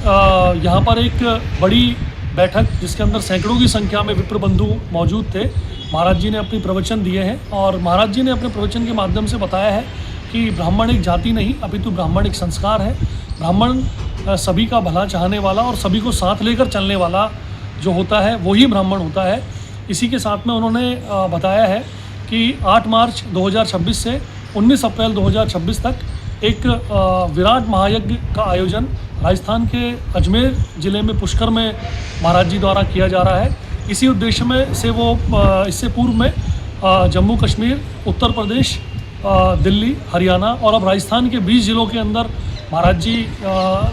यहाँ पर एक बड़ी बैठक जिसके अंदर सैकड़ों की संख्या में विप्र बंधु मौजूद थे। महाराज जी ने अपनी प्रवचन दिए हैं और महाराज जी ने अपने प्रवचन के माध्यम से बताया है कि ब्राह्मण एक जाति नहीं अपितु ब्राह्मण एक संस्कार है। ब्राह्मण सभी का भला चाहने वाला और सभी को साथ लेकर चलने वाला जो होता है वही ब्राह्मण होता है। इसी के साथ में उन्होंने बताया है कि 8 मार्च 2026 से 19 अप्रैल 2026 तक एक विराट महायज्ञ का आयोजन राजस्थान के अजमेर ज़िले में पुष्कर में महाराज जी द्वारा किया जा रहा है। इसी उद्देश्य में से वो इससे पूर्व में जम्मू कश्मीर, उत्तर प्रदेश, दिल्ली, हरियाणा और अब राजस्थान के 20 जिलों के अंदर महाराज जी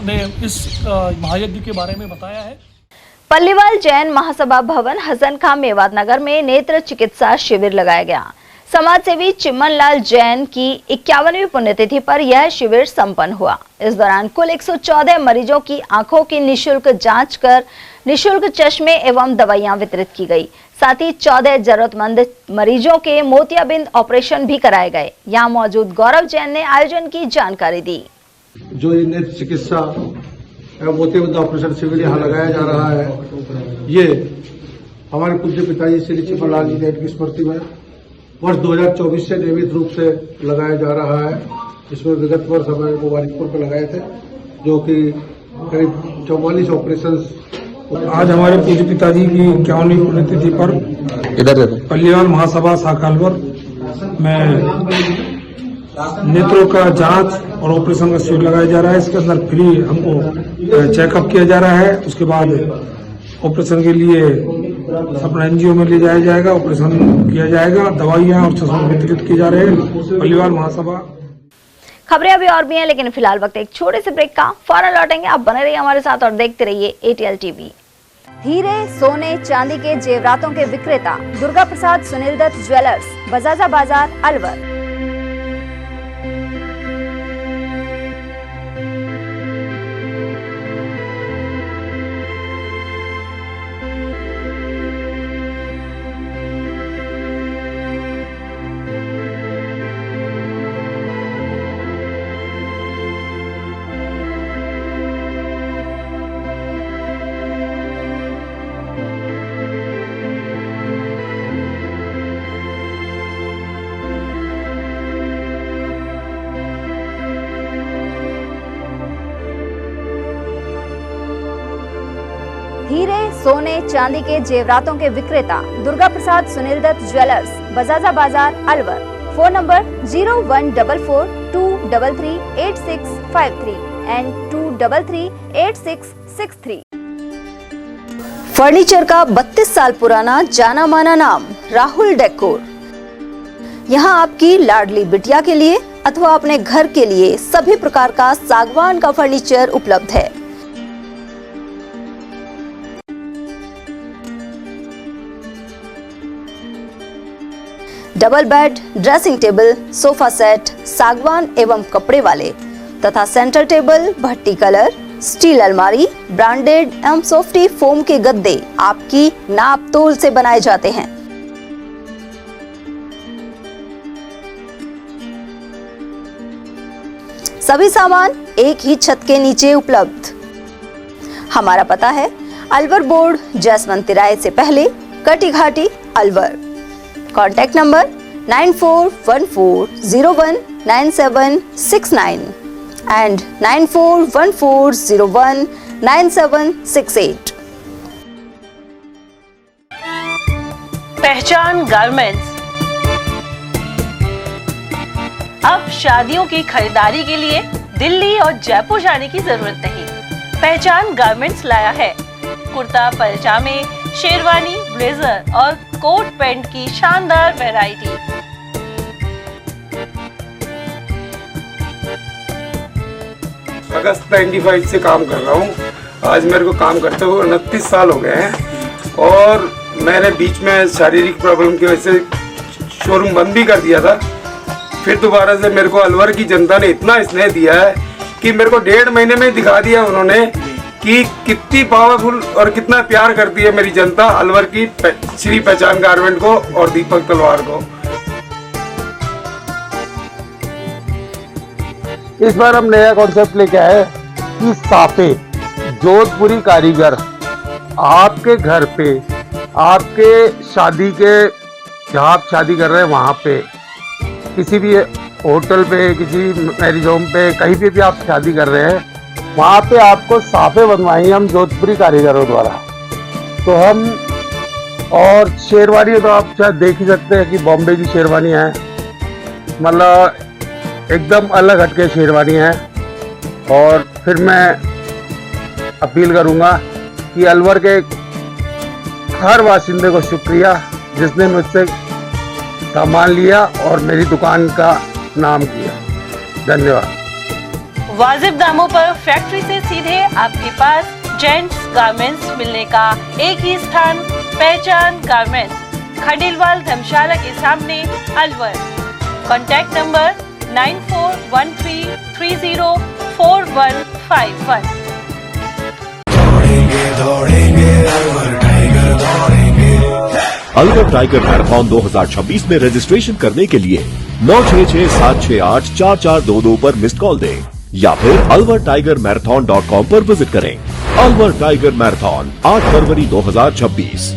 ने इस महायज्ञ के बारे में बताया है। पल्लीवाल जैन महासभा भवन हसन खां मेवात नगर में नेत्र चिकित्सा शिविर लगाया गया। समाज सेवी चिमन लाल जैन की 51वीं पुण्यतिथि पर यह शिविर संपन्न हुआ। इस दौरान कुल 114 मरीजों की आंखों की निःशुल्क जांच कर निःशुल्क चश्मे एवं दवाइयां वितरित की गई। साथ ही 14 जरूरतमंद मरीजों के मोतियाबिंद ऑपरेशन भी कराए गए। यहाँ मौजूद गौरव जैन ने आयोजन की जानकारी दी। जो ये नेत्र चिकित्सा मोतियाबिंद ऑपरेशन शिविर यहाँ लगाया जा रहा है, ये हमारे पूज्य पिताजी श्री चिमन लाल जी की स्मृति में वर्ष 2024 से नियमित रूप से लगाया जा रहा है। इसमें विगत वर्ष हमारे मुबारकपुर पे लगाए थे, जो कि करीब 44 ऑपरेशन। आज हमारे पूज्य पिताजी की 51वीं पुण्यतिथि पर पल्लीवाल महासभा शाखा अलवर में नेत्रों का जांच और ऑपरेशन का शिविर लगाया जा रहा है। इसके अंदर फ्री हमको चेकअप किया जा रहा है। उसके बाद ऑपरेशन के लिए अपना एनजीओ में ले जाया जाएगा, ऑपरेशन किया जाएगा, दवाइयां और चश्मे वितरित किए जा रहे हैं। पल्लीवाल महासभा। खबरें अभी और भी हैं, लेकिन फिलहाल वक्त एक छोटे से ब्रेक का। फौरन लौटेंगे। आप बने रहिए हमारे साथ और देखते रहिए ATL TV। हीरे, सोने, चांदी के जेवरातों के विक्रेता दुर्गा प्रसाद सुनील दत्त ज्वेलर्स, बजाजा बाजार, अलवर। हीरे, सोने, चांदी के जेवरातों के विक्रेता दुर्गा प्रसाद सुनील दत्त ज्वेलर्स, बजाजा बाजार, Alwar. Phone number 0144233853 and 2338663। Furniture का 32 साल पुराना जाना माना नाम राहुल डेकोर। यहाँ आपकी लाडली बिटिया के लिए अथवा अपने घर के लिए सभी प्रकार का सागवान का फर्नीचर उपलब्ध है। Double bed, dressing table, sofa set सागवान एवं कपड़े वाले तथा सेंटर टेबल भट्टी कलर, स्टील अलमारी, ब्रांडेड एवं सॉफ्टी फोम के गद्दे आपकी नाप तोल से बनाए जाते हैं। सभी सामान एक ही छत के नीचे उपलब्ध। हमारा पता है अलवर बोर्ड, जसवंत तिराहे से पहले, कटी घाटी, अलवर। Contact number 9414019769 and 9414019768। पहचान गारमेंट्स अब शादियों की खरीदारी के लिए दिल्ली और जयपुर जाने की जरूरत नहीं। पहचान गारमेंट्स लाया है कुर्ता, पैजामे, शेरवानी, ब्लेजर और कोट पैंट की शानदार वैरायटी। अगस्त 95 से काम कर रहा हूँ। आज मेरे को काम करते हुए 29 साल हो गए हैं और मैंने बीच में शारीरिक प्रॉब्लम की वजह से शोरूम बंद भी कर दिया था। फिर दोबारा से मेरे को अलवर की जनता ने इतना स्नेह दिया है कि मेरे को 1.5 महीने में दिखा दिया उन्होंने कि कितनी पावरफुल और कितना प्यार करती है मेरी जनता अलवर की श्री पहचान गारमेंट को और दीपक तलवार को। इस बार हम नया कॉन्सेप्ट लेके आए कि साफे जोधपुरी कारीगर आपके घर पे, आपके शादी के जहाँ आप शादी कर रहे हैं वहाँ पे, किसी भी होटल पे, किसी मैरिज होम पे, कहीं पे भी आप शादी कर रहे हैं वहाँ पे आपको साफे बनवाएंगे हम जोधपुरी कारीगरों द्वारा। तो हम और शेरवानी तो आप शायद देख ही सकते हैं कि बॉम्बे की शेरवानी है, मतलब एकदम अलग हटके शेरवानी है। और फिर मैं अपील करूँगा कि अलवर के हर बाशिंदे को शुक्रिया जिसने मुझसे सामान लिया और मेरी दुकान का नाम किया। धन्यवाद। वाजिब दामों पर फैक्ट्री से सीधे आपके पास जेंट्स गारमेंट्स मिलने का एक ही स्थान, पहचान गारमेंट्स, खंडेलवाल धर्मशाला के सामने, Alwar. Contact number 9413304151। Alwar tiger marathon 2026 में रजिस्ट्रेशन करने के लिए 9667684422 पर मिस्ड कॉल दें या फिर alvartigermarathon.com पर विजिट करें। अलवर टाइगर मैराथन 8 फरवरी 2026।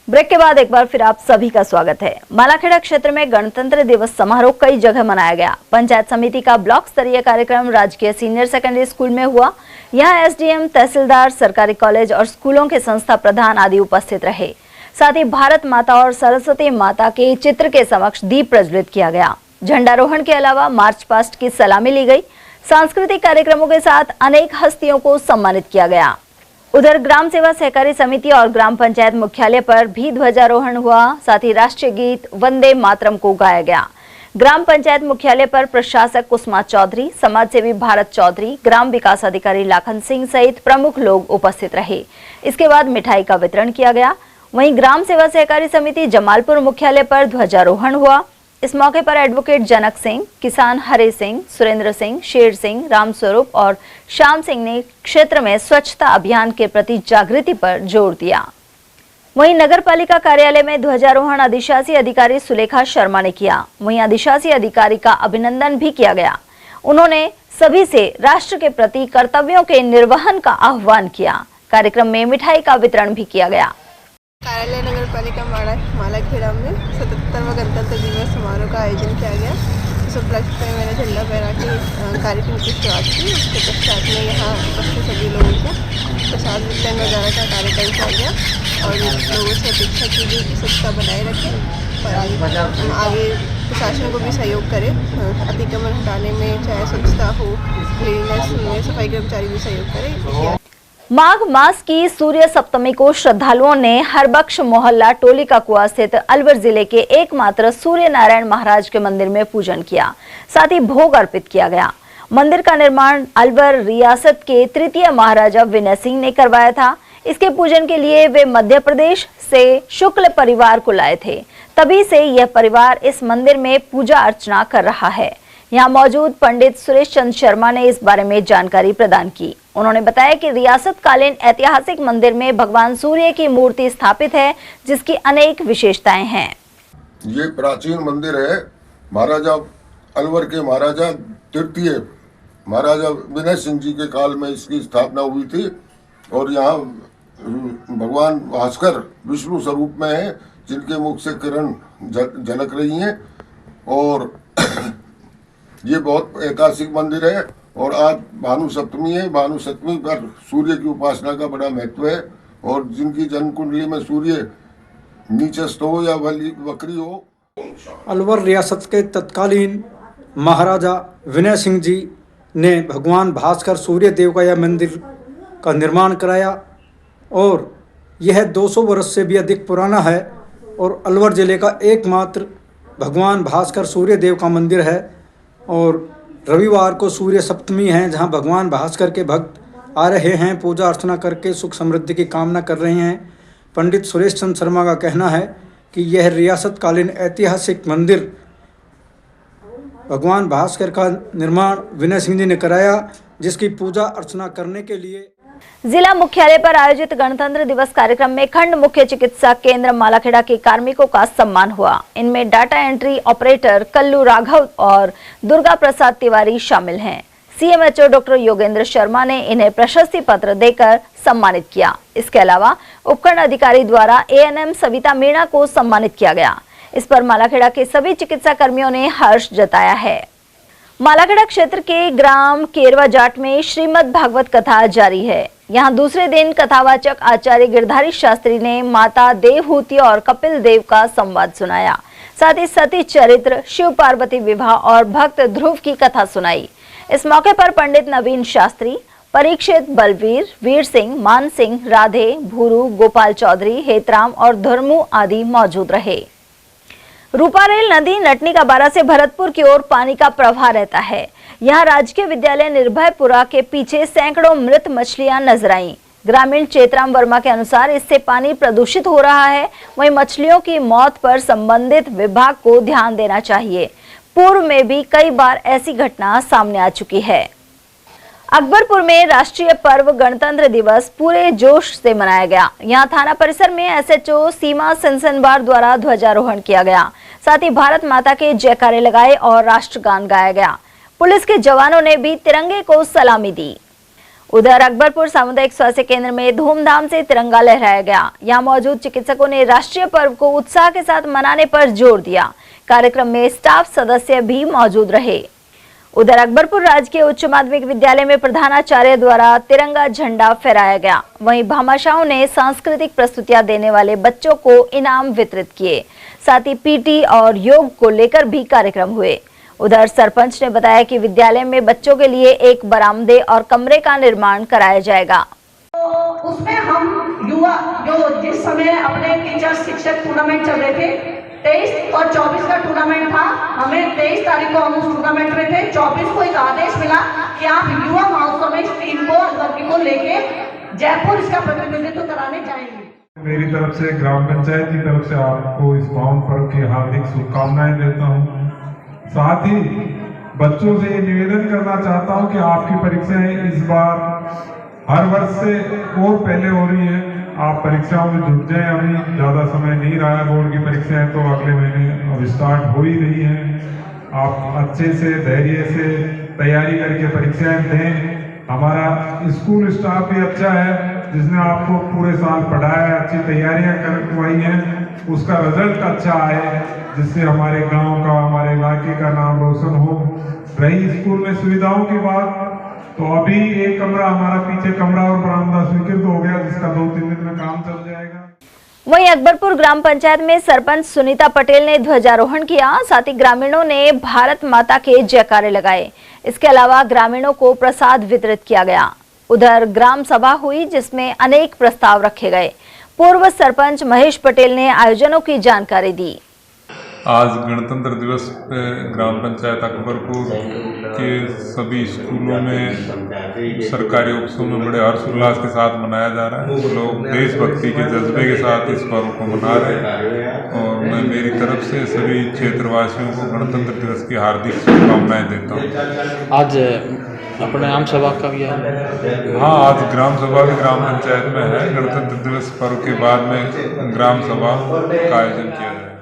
ब्रेक के बाद एक बार फिर आप सभी का स्वागत है। मालाखेड़ा क्षेत्र में गणतंत्र दिवस समारोह कई जगह मनाया गया। पंचायत समिति का ब्लॉक स्तरीय कार्यक्रम राजकीय सीनियर सेकेंडरी स्कूल में हुआ। यहां एसडीएम, तहसीलदार, सरकारी कॉलेज और स्कूलों के संस्था प्रधान आदि उपस्थित रहे। साथ ही भारत माता और सरस्वती माता के चित्र के समक्ष दीप प्रज्वलित किया गया। झंडारोहण के अलावा मार्च पास्ट की सलामी ली गई। सांस्कृतिक कार्यक्रमों के साथ अनेक हस्तियों को सम्मानित किया गया। उधर ग्राम सेवा सहकारी समिति और ग्राम पंचायत मुख्यालय पर भी ध्वजारोहण हुआ। साथ ही राष्ट्रीय गीत वंदे मातरम को गाया गया। ग्राम पंचायत मुख्यालय पर प्रशासक कुसुमा चौधरी, समाजसेवी भारत चौधरी, ग्राम विकास अधिकारी लाखन सिंह सहित प्रमुख लोग उपस्थित रहे। इसके बाद मिठाई का वितरण किया गया। वहीं ग्राम सेवा सहकारी समिति जमालपुर मुख्यालय पर ध्वजारोहण हुआ। इस मौके पर एडवोकेट जनक सिंह, किसान हरे सिंह, सुरेंद्र सिंह, शेर सिंह, रामस्वरूप और श्याम सिंह ने क्षेत्र में स्वच्छता अभियान के प्रति जागृति पर जोर दिया। वहीं नगर पालिका कार्यालय में ध्वजारोहण अधिशासी अधिकारी सुलेखा शर्मा ने किया। वहीं अधिशासी अधिकारी का अभिनंदन भी किया गया। उन्होंने सभी से राष्ट्र के प्रति कर्तव्यों के निर्वहन का आह्वान किया। कार्यक्रम में मिठाई का वितरण भी किया गया। कार्यालय नगर पालिका मालाखेड़ा में 77वां गणतंत्र दिवस समारोह का आयोजन किया गया। इस उपलक्ष्य में मैंने झंडा फहरा के कार्यक्रम की शुरुआत की। उसके पश्चात में यहाँ उपस्थित सभी लोगों को प्रसाद वितरण वगैरह का कार्यक्रम किया गया और लोगों से अपेक्षा की गई कि स्वच्छता बनाए रखें और आगे प्रशासन को भी सहयोग करें अतिक्रमण हटाने में, चाहे स्वच्छता हो, क्लीननेस में सफाई कर्मचारी भी सहयोग करें। माघ मास की सूर्य सप्तमी को श्रद्धालुओं ने हरबख्श मोहल्ला टोली का कुआ स्थित अलवर जिले के एकमात्र सूर्य नारायण महाराज के मंदिर में पूजन किया। साथ ही भोग अर्पित किया गया। मंदिर का निर्माण अलवर रियासत के तृतीय महाराजा विनय सिंह ने करवाया था। इसके पूजन के लिए वे मध्य प्रदेश से शुक्ल परिवार को लाए थे। तभी से यह परिवार इस मंदिर में पूजा अर्चना कर रहा है। यहाँ मौजूद पंडित सुरेश चंद्र शर्मा ने इस बारे में जानकारी प्रदान की। उन्होंने बताया कि रियासतकालीन ऐतिहासिक मंदिर में भगवान सूर्य की मूर्ति स्थापित है, जिसकी अनेक विशेषताएं हैं। ये प्राचीन मंदिर है। महाराजा अलवर के महाराजा तृतीय महाराजा विनय सिंह जी के काल में इसकी स्थापना हुई थी और यहाँ भगवान भास्कर विष्णु स्वरूप में है, जिनके मुख से किरण झलक रही हैं और ये बहुत ऐतिहासिक मंदिर है। और आज भानु सप्तमी है। भानु सप्तमी पर सूर्य की उपासना का बड़ा महत्व है और जिनकी जन्म कुंडली में सूर्य नीचस्थ हो या वक्री हो। अलवर रियासत के तत्कालीन महाराजा विनय सिंह जी ने भगवान भास्कर सूर्य देव का यह मंदिर का निर्माण कराया और यह 200 वर्ष से भी अधिक पुराना है और अलवर जिले का एकमात्र भगवान भास्कर सूर्य देव का मंदिर है। और रविवार को सूर्य सप्तमी है, जहां भगवान भास्कर के भक्त आ रहे हैं, पूजा अर्चना करके सुख समृद्धि की कामना कर रहे हैं। पंडित सुरेश चंद्र शर्मा का कहना है कि यह रियासतकालीन ऐतिहासिक मंदिर भगवान भास्कर का निर्माण विनय सिंह जी ने कराया, जिसकी पूजा अर्चना करने के लिए जिला मुख्यालय पर आयोजित गणतंत्र दिवस कार्यक्रम में खंड मुख्य चिकित्सा केंद्र मालाखेड़ा के कार्मिकों का सम्मान हुआ। इनमें data entry operator Kallu Raghav और दुर्गा प्रसाद तिवारी शामिल हैं। सीएमएचओ डॉक्टर योगेंद्र शर्मा ने इन्हें प्रशस्ति पत्र देकर सम्मानित किया। इसके अलावा उपखंड अधिकारी द्वारा एएनएम सविता मीणा को सम्मानित किया गया। इस पर मालाखेड़ा के सभी चिकित्सा कर्मियों ने हर्ष जताया है। मालाखेड़ा क्षेत्र के ग्राम केरवा जाट में श्रीमद् भागवत कथा जारी है। यहाँ दूसरे दिन कथावाचक आचार्य गिरधारी शास्त्री ने माता देवहूति और कपिल देव का संवाद सुनाया। साथ ही सती चरित्र, शिव पार्वती विवाह और भक्त ध्रुव की कथा सुनाई। इस मौके पर पंडित नवीन शास्त्री, परीक्षित, बलवीर, वीर सिंह, मान सिंह, राधे, भूरू, गोपाल चौधरी, हेतराम और धर्मू आदि मौजूद रहे। रूपारेल नदी नटनी का बारा से भरतपुर की ओर पानी का प्रवाह रहता है। यहाँ राजकीय विद्यालय निर्भयपुरा के पीछे सैकड़ों मृत मछलियां नजर आईं। ग्रामीण चेतराम वर्मा के अनुसार इससे पानी प्रदूषित हो रहा है। वहीं मछलियों की मौत पर संबंधित विभाग को ध्यान देना चाहिए। पूर्व में भी कई बार ऐसी घटना सामने आ चुकी है। अकबरपुर में राष्ट्रीय पर्व गणतंत्र दिवस पूरे जोश से मनाया गया। यहाँ थाना परिसर में एसएचओ सीमा सनसनबार द्वारा ध्वजारोहण किया गया। साथ ही भारत माता के जयकारे लगाए और राष्ट्रगान गाया गया। पुलिस के जवानों ने भी तिरंगे को सलामी दी। उधर अकबरपुर सामुदायिक स्वास्थ्य केंद्र में धूमधाम से तिरंगा लहराया गया। यहाँ मौजूद चिकित्सकों ने राष्ट्रीय पर्व को उत्साह के साथ मनाने पर जोर दिया। कार्यक्रम में स्टाफ सदस्य भी मौजूद रहे। उधर अकबरपुर राजकीय उच्च माध्यमिक विद्यालय में प्रधानाचार्य द्वारा तिरंगा झंडा फहराया गया। वहीं भामाशाहों ने सांस्कृतिक प्रस्तुतियां देने वाले बच्चों को इनाम वितरित किए। साथ ही पीटी और योग को लेकर भी कार्यक्रम हुए। उधर सरपंच ने बताया कि विद्यालय में बच्चों के लिए एक बरामदे और कमरे का निर्माण कराया जाएगा। तो उसमें हम युवा जो जिस समय अपने टीचर शिक्षक टूर्नामेंट चल रहे थे, 23 और 24 का टूर्नामेंट था। हमें 23 तारीख को हम उस टूर्नामेंट में थे। 24 को एक आदेश मिला कि आप युवा महोत्सव में इस टीम को अलवर को लेके जयपुर इसका प्रतिनिधित्व कराने जाएंगे। मेरी तरफ से ग्राम पंचायत की तरफ से आपको इस पावन पर्व की हार्दिक शुभकामनाएं देता हूं। साथ ही बच्चों से ये निवेदन करना चाहता हूं कि आपकी परीक्षाएं इस बार हर वर्ष से और पहले हो रही हैं। आप परीक्षाओं में जुट जाएं। अभी ज़्यादा समय नहीं रहा है। बोर्ड की परीक्षाएं तो अगले महीने अब स्टार्ट हो ही रही हैं। आप अच्छे से धैर्य से तैयारी करके परीक्षाएं दें। हमारा स्कूल स्टाफ भी अच्छा है, जिसने आपको पूरे साल पढ़ाया है, अच्छी तैयारियां करवाई हैं। उसका रिजल्ट अच्छा आए, जिससे हमारे गांव का, हमारे इलाके का नाम रोशन हो। रही स्कूल में सुविधाओं की बात, तो अभी एक कमरा, हमारा पीछे कमरा और बरामदा स्वीकृत हो गया, जिसका 2-3 दिन में काम चल जाएगा। वहीं अकबरपुर ग्राम पंचायत में सरपंच सुनीता पटेल ने ध्वजारोहण किया। साथ ही ग्रामीणों ने भारत माता के जयकारे लगाए। इसके अलावा ग्रामीणों को प्रसाद वितरित किया गया। उधर ग्राम सभा हुई, जिसमें अनेक प्रस्ताव रखे गए। पूर्व सरपंच महेश पटेल ने आयोजनों की जानकारी दी। आज गणतंत्र दिवस पे ग्राम पंचायत अकबरपुर के सभी स्कूलों में, सरकारी ऑफिसों में बड़े हर्षोल्लास के साथ मनाया जा रहा है। लोग देशभक्ति के जज्बे के साथ इस पर्व को मना रहे हैं और मैं मेरी तरफ से सभी क्षेत्रवासियों को गणतंत्र दिवस की हार्दिक शुभकामनाएं देता हूँ। आज अपने आम सभा का भी है? हाँ, आज ग्राम सभा भी ग्राम पंचायत में है। गणतंत्र दिवस पर्व के बाद में ग्राम सभा का आयोजन किया जाएगा।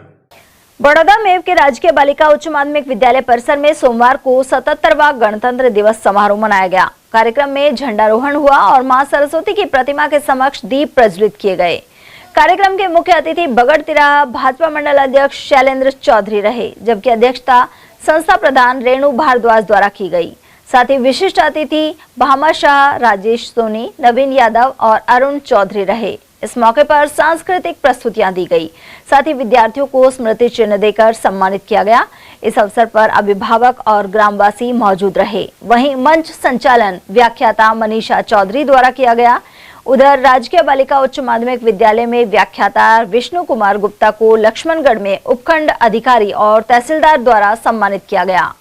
बड़ौदा मेव के राजकीय बालिका उच्च माध्यमिक विद्यालय परिसर में सोमवार को 77वां गणतंत्र दिवस समारोह मनाया गया। कार्यक्रम में झंडारोहण हुआ और मां सरस्वती की प्रतिमा के समक्ष दीप प्रज्वलित किए गए। कार्यक्रम के मुख्य अतिथि बगड़ तिराहा भाजपा मंडल अध्यक्ष शैलेंद्र चौधरी रहे, जबकि अध्यक्षता संस्था प्रधान रेणु भारद्वाज द्वारा की गई। साथ ही विशिष्ट अतिथि भामा शाह, राजेश सोनी, नवीन यादव और अरुण चौधरी रहे। इस मौके पर सांस्कृतिक प्रस्तुतियां दी गई। साथ ही विद्यार्थियों को स्मृति चिन्ह देकर सम्मानित किया गया। इस अवसर पर अभिभावक और ग्रामवासी मौजूद रहे। वहीं मंच संचालन व्याख्याता मनीषा चौधरी द्वारा किया गया। उधर राजकीय बालिका उच्च माध्यमिक विद्यालय में व्याख्याता विष्णु कुमार गुप्ता को लक्ष्मणगढ़ में उपखंड अधिकारी और तहसीलदार द्वारा सम्मानित किया गया।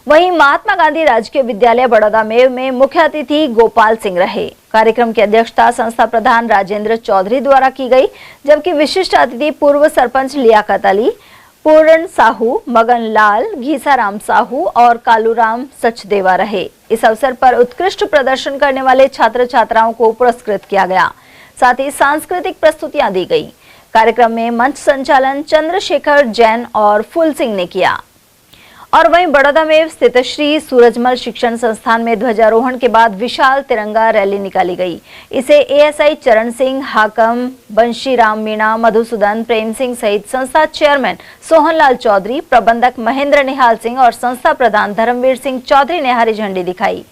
वहीं महात्मा गांधी राजकीय विद्यालय बड़ौदा मेव में मुख्य अतिथि गोपाल सिंह रहे। कार्यक्रम की अध्यक्षता संस्था प्रधान राजेंद्र चौधरी द्वारा की गई, जबकि विशिष्ट अतिथि पूर्व सरपंच लियाकत अली, पूर्ण साहू, मगन लाल, घीसाराम साहू और कालूराम सचदेवा रहे। इस अवसर पर उत्कृष्ट प्रदर्शन करने वाले छात्र छात्राओं को पुरस्कृत किया गया। साथ ही सांस्कृतिक प्रस्तुतियां दी गई। कार्यक्रम में मंच संचालन चंद्रशेखर जैन और फूल सिंह ने किया। और वहीं बड़ौदा में स्थित श्री सूरजमल शिक्षण संस्थान में ध्वजारोहण के बाद विशाल तिरंगा रैली निकाली गई। इसे एएसआई चरण सिंह, हाकम बंशीराम मीणा, मधुसूदन प्रेम सिंह सहित संस्था चेयरमैन सोहनलाल चौधरी, प्रबंधक महेंद्र निहाल सिंह और संस्था प्रधान धर्मवीर सिंह चौधरी ने हरी झंडी दिखाई।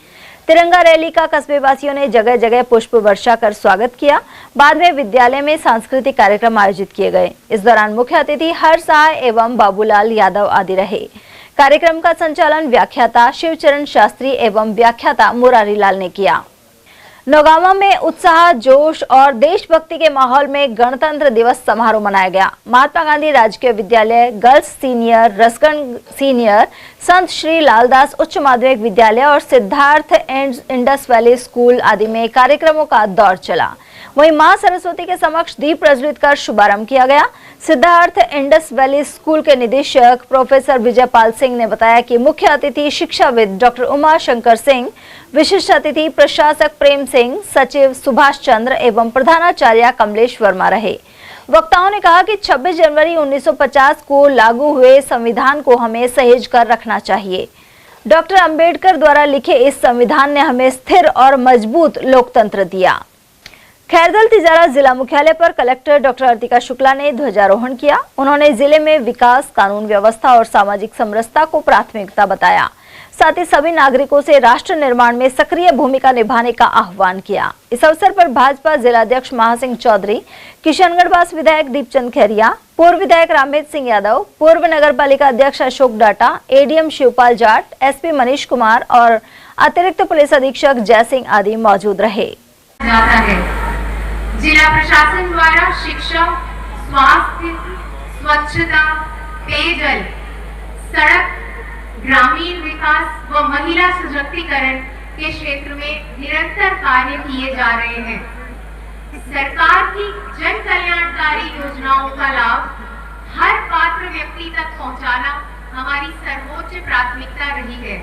तिरंगा रैली का कस्बे वासियों ने जगह जगह पुष्प वर्षा कर स्वागत किया। बाद में विद्यालय में सांस्कृतिक कार्यक्रम आयोजित किए गए। इस दौरान मुख्य अतिथि हर सहाय एवं बाबूलाल यादव आदि रहे। कार्यक्रम का संचालन व्याख्याता शिवचरण शास्त्री एवं व्याख्याता मुरारी लाल ने किया। नौगांवा में उत्साह, जोश और देशभक्ति के माहौल में गणतंत्र दिवस समारोह मनाया गया। महात्मा गांधी राजकीय विद्यालय, गर्ल्स सीनियर, रसगंज सीनियर, संत श्री लालदास उच्च माध्यमिक विद्यालय और Siddharth and Indus valley school आदि में कार्यक्रमों का दौर चला। वहीं मां सरस्वती के समक्ष दीप प्रज्वलित कर शुभारंभ किया गया। सिद्धार्थ इंडस वैली स्कूल के निदेशक प्रोफेसर विजयपाल सिंह ने बताया कि मुख्य अतिथि शिक्षाविद डॉक्टर उमा शंकर सिंह, विशिष्ट अतिथि प्रशासक प्रेम सिंह, सचिव सुभाष चंद्र एवं प्रधानाचार्य कमलेश वर्मा रहे। वक्ताओं ने कहा कि 26 जनवरी 1950 को लागू हुए संविधान को हमें सहेज कर रखना चाहिए। डॉक्टर अंबेडकर द्वारा लिखे इस संविधान ने हमें स्थिर और मजबूत लोकतंत्र दिया। खैरदल तिजारा जिला मुख्यालय पर कलेक्टर डॉक्टर अर्तिका शुक्ला ने ध्वजारोहण किया। उन्होंने जिले में विकास, कानून व्यवस्था और सामाजिक समरसता को प्राथमिकता बताया। साथ ही सभी नागरिकों से राष्ट्र निर्माण में सक्रिय भूमिका निभाने का आह्वान किया। इस अवसर पर भाजपा जिलाध्यक्ष महासिंह चौधरी, किशनगढ़वास विधायक दीपचंद खैरिया, पूर्व विधायक रामहेत सिंह यादव, पूर्व नगर पालिका अध्यक्ष Ashok data, ADM Shivpal Jat, SP Manish Kumar और अतिरिक्त पुलिस अधीक्षक जयसिंह आदि मौजूद रहे। जिला प्रशासन द्वारा शिक्षा, स्वास्थ्य, स्वच्छता, पेयजल, सड़क, ग्रामीण विकास व महिला सशक्तिकरण के क्षेत्र में निरंतर कार्य किए जा रहे हैं। सरकार की जन कल्याणकारी योजनाओं का लाभ हर पात्र व्यक्ति तक पहुंचाना हमारी सर्वोच्च प्राथमिकता रही है।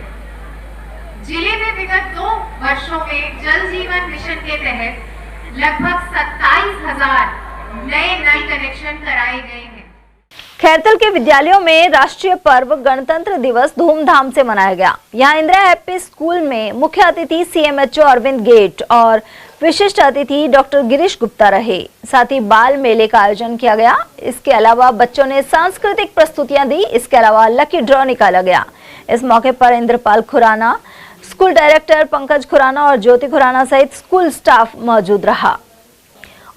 जिले में विगत 2 वर्षों में जल जीवन मिशन के तहत लगभग 27,000 नए नल कनेक्शन कराए गए हैं। खैरतल के विद्यालयों में राष्ट्रीय पर्व गणतंत्र दिवस धूमधाम से मनाया गया। यहाँ इंदिरा हैप्पी स्कूल में मुख्य अतिथि सीएमएचओ अरविंद गेट और विशिष्ट अतिथि डॉक्टर गिरीश गुप्ता रहे। साथ ही बाल मेले का आयोजन किया गया। इसके अलावा बच्चों ने सांस्कृतिक प्रस्तुतियां दी। इसके अलावा लकी ड्रॉ निकाला गया। इस मौके पर इंद्रपाल खुराना, स्कूल डायरेक्टर पंकज खुराना और ज्योति खुराना सहित स्कूल स्टाफ मौजूद रहा।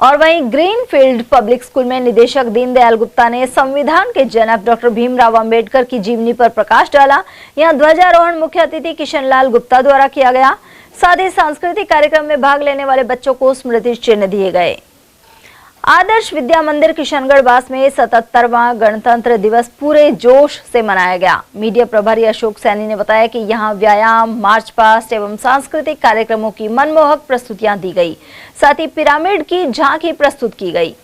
और वहीं ग्रीनफील्ड पब्लिक स्कूल में निदेशक दीनदयाल गुप्ता ने संविधान के जनक डॉक्टर भीमराव अंबेडकर की जीवनी पर प्रकाश डाला। यहां ध्वजारोहण मुख्य अतिथि किशनलाल गुप्ता द्वारा किया गया। साथ ही सांस्कृतिक कार्यक्रम में भाग लेने वाले बच्चों को स्मृति चिन्ह दिए गए। आदर्श विद्या मंदिर किशनगढ़वास में 77वां गणतंत्र दिवस पूरे जोश से मनाया गया। मीडिया प्रभारी अशोक सैनी ने बताया कि यहां व्यायाम, मार्च पास्ट एवं सांस्कृतिक कार्यक्रमों की मनमोहक प्रस्तुतियां दी गई। साथ ही पिरामिड की झांकी प्रस्तुत की गई।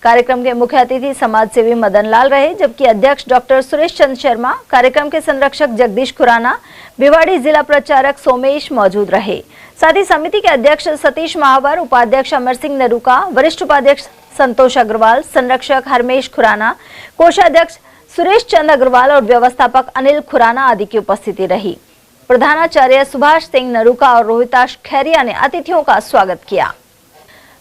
कार्यक्रम के मुख्य अतिथि समाज सेवी मदन लाल रहे, जबकि अध्यक्ष डॉक्टर सुरेश चंद्र शर्मा, कार्यक्रम के संरक्षक जगदीश खुराना, भिवाड़ी जिला प्रचारक सोमेश मौजूद रहे। साथ ही समिति के अध्यक्ष सतीश महावर, उपाध्यक्ष अमर सिंह नरूका, वरिष्ठ उपाध्यक्ष संतोष अग्रवाल, संरक्षक हरमेश खुराना, कोषाध्यक्ष सुरेश चंद अग्रवाल और व्यवस्थापक अनिल खुराना आदि की उपस्थिति रही। प्रधानाचार्य सुभाष सिंह नरूका और रोहिताश खैरिया ने अतिथियों का स्वागत किया।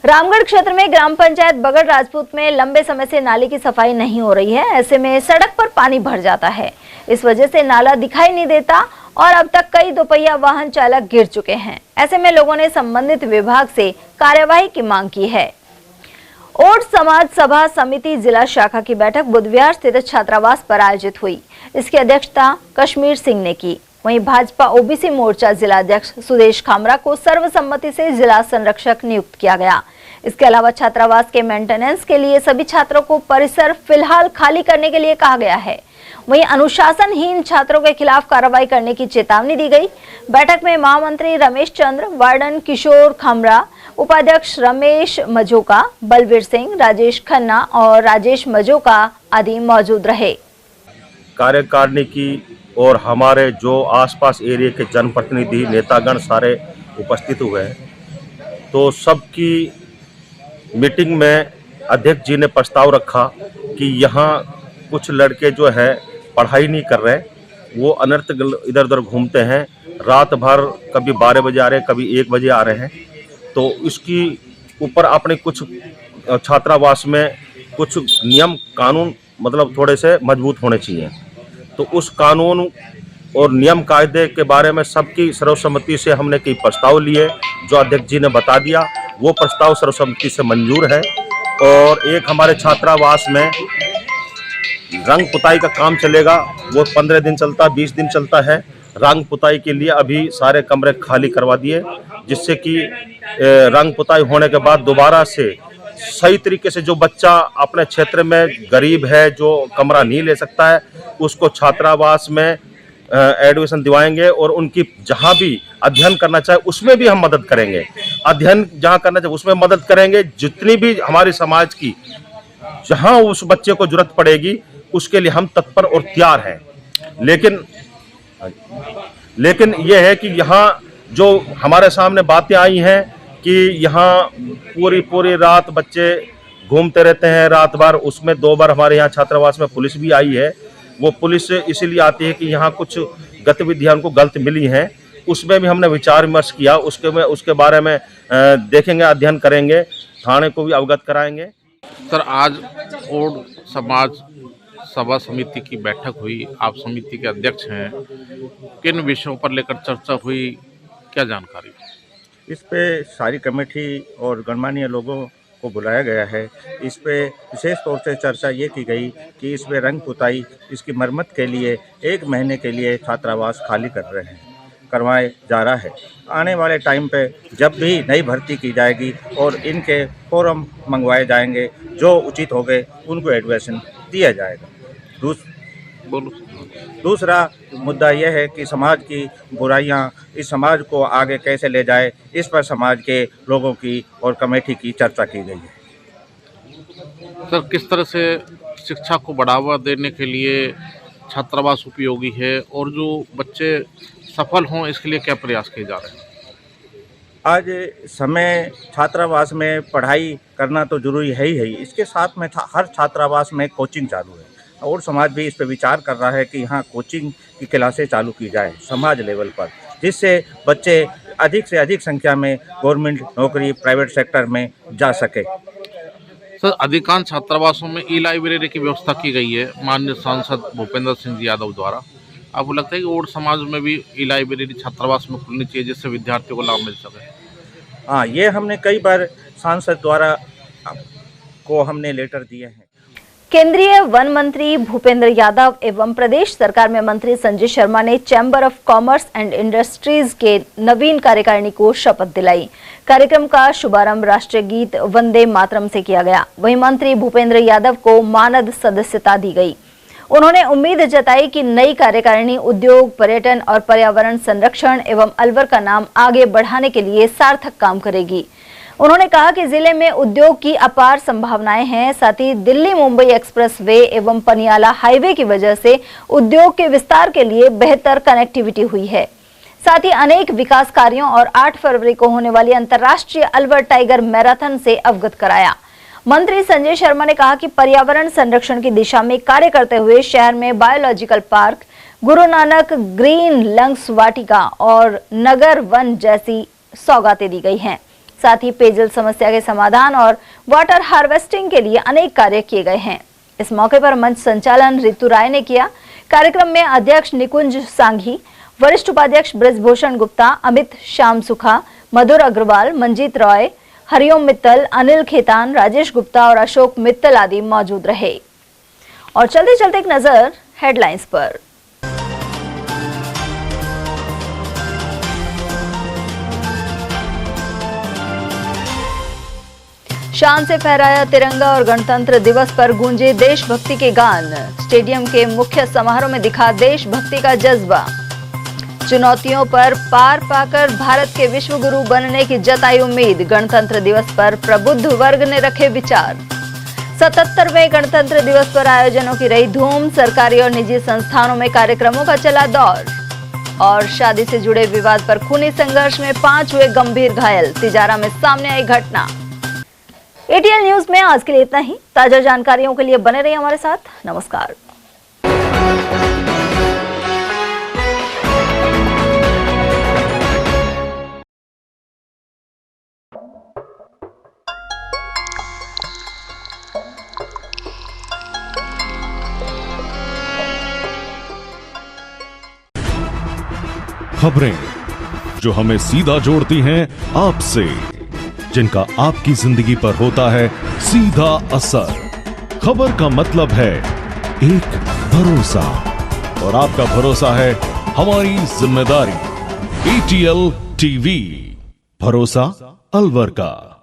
रामगढ़ क्षेत्र में ग्राम पंचायत बगड़ राजपूत में लंबे समय से नाले की सफाई नहीं हो रही है। ऐसे में सड़क पर पानी भर जाता है। इस वजह से नाला दिखाई नहीं देता और अब तक कई दोपहिया वाहन चालक गिर चुके हैं। ऐसे में लोगों ने संबंधित विभाग से कार्यवाही की मांग की है। ओड समाज सभा समिति जिला शाखा की बैठक बुधवार स्थित छात्रावास पर आयोजित हुई। इसकी अध्यक्षता कश्मीर सिंह ने की। वहीं भाजपा ओबीसी मोर्चा जिला अध्यक्ष सुदेश खामरा को सर्वसम्मति से जिला संरक्षक नियुक्त किया गया। इसके अलावा छात्रावास के मेंटेनेंस के लिए सभी छात्रों को परिसर फिलहाल खाली करने के लिए कहा गया है। वहीं अनुशासनहीन छात्रों के खिलाफ कार्रवाई करने की चेतावनी दी गई। बैठक में महामंत्री रमेश चंद्र, वार्डन किशोर खामरा, उपाध्यक्ष रमेश मजोका, बलवीर सिंह, राजेश खन्ना और राजेश मजोका आदि मौजूद रहे। कार्यकारिणी की और हमारे जो आसपास एरिया के जनप्रतिनिधि नेतागण सारे उपस्थित हुए हैं, तो सबकी मीटिंग में अध्यक्ष जी ने प्रस्ताव रखा कि यहाँ कुछ लड़के जो है पढ़ाई नहीं कर रहे, वो अनर्थ इधर उधर घूमते हैं, रात भर कभी 12 बजे आ रहे हैं, कभी 1 बजे आ रहे हैं। तो इसकी ऊपर अपने कुछ छात्रावास में कुछ नियम कानून मतलब थोड़े से मजबूत होने चाहिए। तो उस कानून और नियम कायदे के बारे में सबकी सर्वसम्मति से हमने कई प्रस्ताव लिए, जो अध्यक्ष जी ने बता दिया। वो प्रस्ताव सर्वसम्मति से मंजूर है। और एक हमारे छात्रावास में रंग पुताई का काम चलेगा, वो 15 दिन चलता, 20 दिन चलता है। रंग पुताई के लिए अभी सारे कमरे खाली करवा दिए, जिससे कि रंग पुताई होने के बाद दोबारा से सही तरीके से जो बच्चा अपने क्षेत्र में गरीब है, जो कमरा नहीं ले सकता है, उसको छात्रावास में एडमिशन दिवाएंगे और उनकी जहां भी अध्ययन करना चाहे उसमें भी हम मदद करेंगे। अध्ययन जहां करना चाहे उसमें मदद करेंगे। जितनी भी हमारे समाज की जहां उस बच्चे को जरूरत पड़ेगी उसके लिए हम तत्पर और तैयार हैं। लेकिन यह है कि यहाँ जो हमारे सामने बातें आई हैं कि यहाँ पूरी रात बच्चे घूमते रहते हैं रात भर। उसमें 2 बार हमारे यहाँ छात्रावास में पुलिस भी आई है। वो पुलिस इसीलिए आती है कि यहाँ कुछ गतिविधियां उनको गलत मिली हैं। उसमें भी हमने विचार विमर्श किया। उसके बारे में देखेंगे, अध्ययन करेंगे, थाने को भी अवगत कराएंगे। सर, आज ओड समाज सभा समिति की बैठक हुई, आप समिति के अध्यक्ष हैं, किन विषयों पर लेकर चर्चा हुई, क्या जानकारी? इस पे सारी कमेटी और गणमान्य लोगों को बुलाया गया है। इस पे विशेष तौर से चर्चा ये की गई कि इसमें रंग पुताई, इसकी मरम्मत के लिए 1 महीने के लिए छात्रावास खाली करवाए जा रहा है। आने वाले टाइम पे जब भी नई भर्ती की जाएगी और इनके फॉर्म मंगवाए जाएंगे, जो उचित हो गए उनको एडमिशन दिया जाएगा। दूसरा मुद्दा यह है कि समाज की बुराइयां इस समाज को आगे कैसे ले जाए, इस पर समाज के लोगों की और कमेटी की चर्चा की गई है। सर, किस तरह से शिक्षा को बढ़ावा देने के लिए छात्रावास उपयोगी है और जो बच्चे सफल हों इसके लिए क्या प्रयास किए जा रहे हैं? आज समय छात्रावास में पढ़ाई करना तो जरूरी है ही। इसके साथ में हर छात्रावास में कोचिंग चालू है और समाज भी इस पर विचार कर रहा है कि यहाँ कोचिंग की क्लासें चालू की जाए समाज लेवल पर, जिससे बच्चे अधिक से अधिक संख्या में गवर्नमेंट नौकरी, प्राइवेट सेक्टर में जा सके। सर, अधिकांश छात्रावासों में ई लाइब्रेरी की व्यवस्था की गई है माननीय सांसद भूपेंद्र सिंह जी यादव द्वारा। आपको लगता है कि ओड समाज में भी ई लाइब्रेरी छात्रावास में खुलनी चाहिए जिससे विद्यार्थियों को लाभ मिल सके? हाँ, ये हमने कई बार सांसद द्वारा को हमने लेटर दिए हैं। केंद्रीय वन मंत्री भूपेंद्र यादव एवं प्रदेश सरकार में मंत्री संजय शर्मा ने chamber of commerce and industries के नवीन कार्यकारिणी को शपथ दिलाई। कार्यक्रम का शुभारंभ राष्ट्रीय गीत वंदे मातरम से किया गया। वहीं मंत्री भूपेंद्र यादव को मानद सदस्यता दी गई। उन्होंने उम्मीद जताई कि नई कार्यकारिणी उद्योग, पर्यटन और पर्यावरण संरक्षण एवं अलवर का नाम आगे बढ़ाने के लिए सार्थक काम करेगी। उन्होंने कहा कि जिले में उद्योग की अपार संभावनाएं हैं। साथ ही दिल्ली मुंबई एक्सप्रेसवे एवं पनियाला हाईवे की वजह से उद्योग के विस्तार के लिए बेहतर कनेक्टिविटी हुई है। साथ ही अनेक विकास कार्यों और 8 फरवरी को होने वाली अंतर्राष्ट्रीय अलवर टाइगर मैराथन से अवगत कराया। मंत्री संजय शर्मा ने कहा कि पर्यावरण संरक्षण की दिशा में कार्य करते हुए शहर में biological park, Guru Nanak green lungs वाटिका और नगर वन जैसी सौगातें दी गई हैं। साथ ही पेयजल समस्या के समाधान और वाटर हार्वेस्टिंग के लिए अनेक कार्य किए गए हैं। इस मौके पर मंच संचालन ऋतु राय ने किया। कार्यक्रम में अध्यक्ष निकुंज सांघी, वरिष्ठ उपाध्यक्ष ब्रजभूषण गुप्ता, अमित श्याम सुखा, मधुर अग्रवाल, मंजीत रॉय, हरिओम मित्तल, अनिल खेतान, राजेश गुप्ता और अशोक मित्तल आदि मौजूद रहे। और चलते चलते एक नजर हेडलाइंस पर। शान से फहराया तिरंगा और गणतंत्र दिवस पर गूंजे देशभक्ति के गान। स्टेडियम के मुख्य समारोह में दिखा देशभक्ति का जज्बा। चुनौतियों पर पार पाकर भारत के विश्व गुरु बनने की जताई उम्मीद। गणतंत्र दिवस पर प्रबुद्ध वर्ग ने रखे विचार। 77वें गणतंत्र दिवस पर आयोजनों की रही धूम। सरकारी और निजी संस्थानों में कार्यक्रमों का चला दौर। और शादी से जुड़े विवाद पर खूनी संघर्ष में 5 हुए गंभीर घायल। तिजारा में सामने आई घटना। ATL न्यूज में आज के लिए इतना ही। ताजा जानकारियों के लिए बने रहिए हमारे साथ। नमस्कार। खबरें जो हमें सीधा जोड़ती हैं आपसे, जिनका आपकी जिंदगी पर होता है सीधा असर। खबर का मतलब है एक भरोसा, और आपका भरोसा है हमारी जिम्मेदारी। ATL TV, भरोसा अलवर का।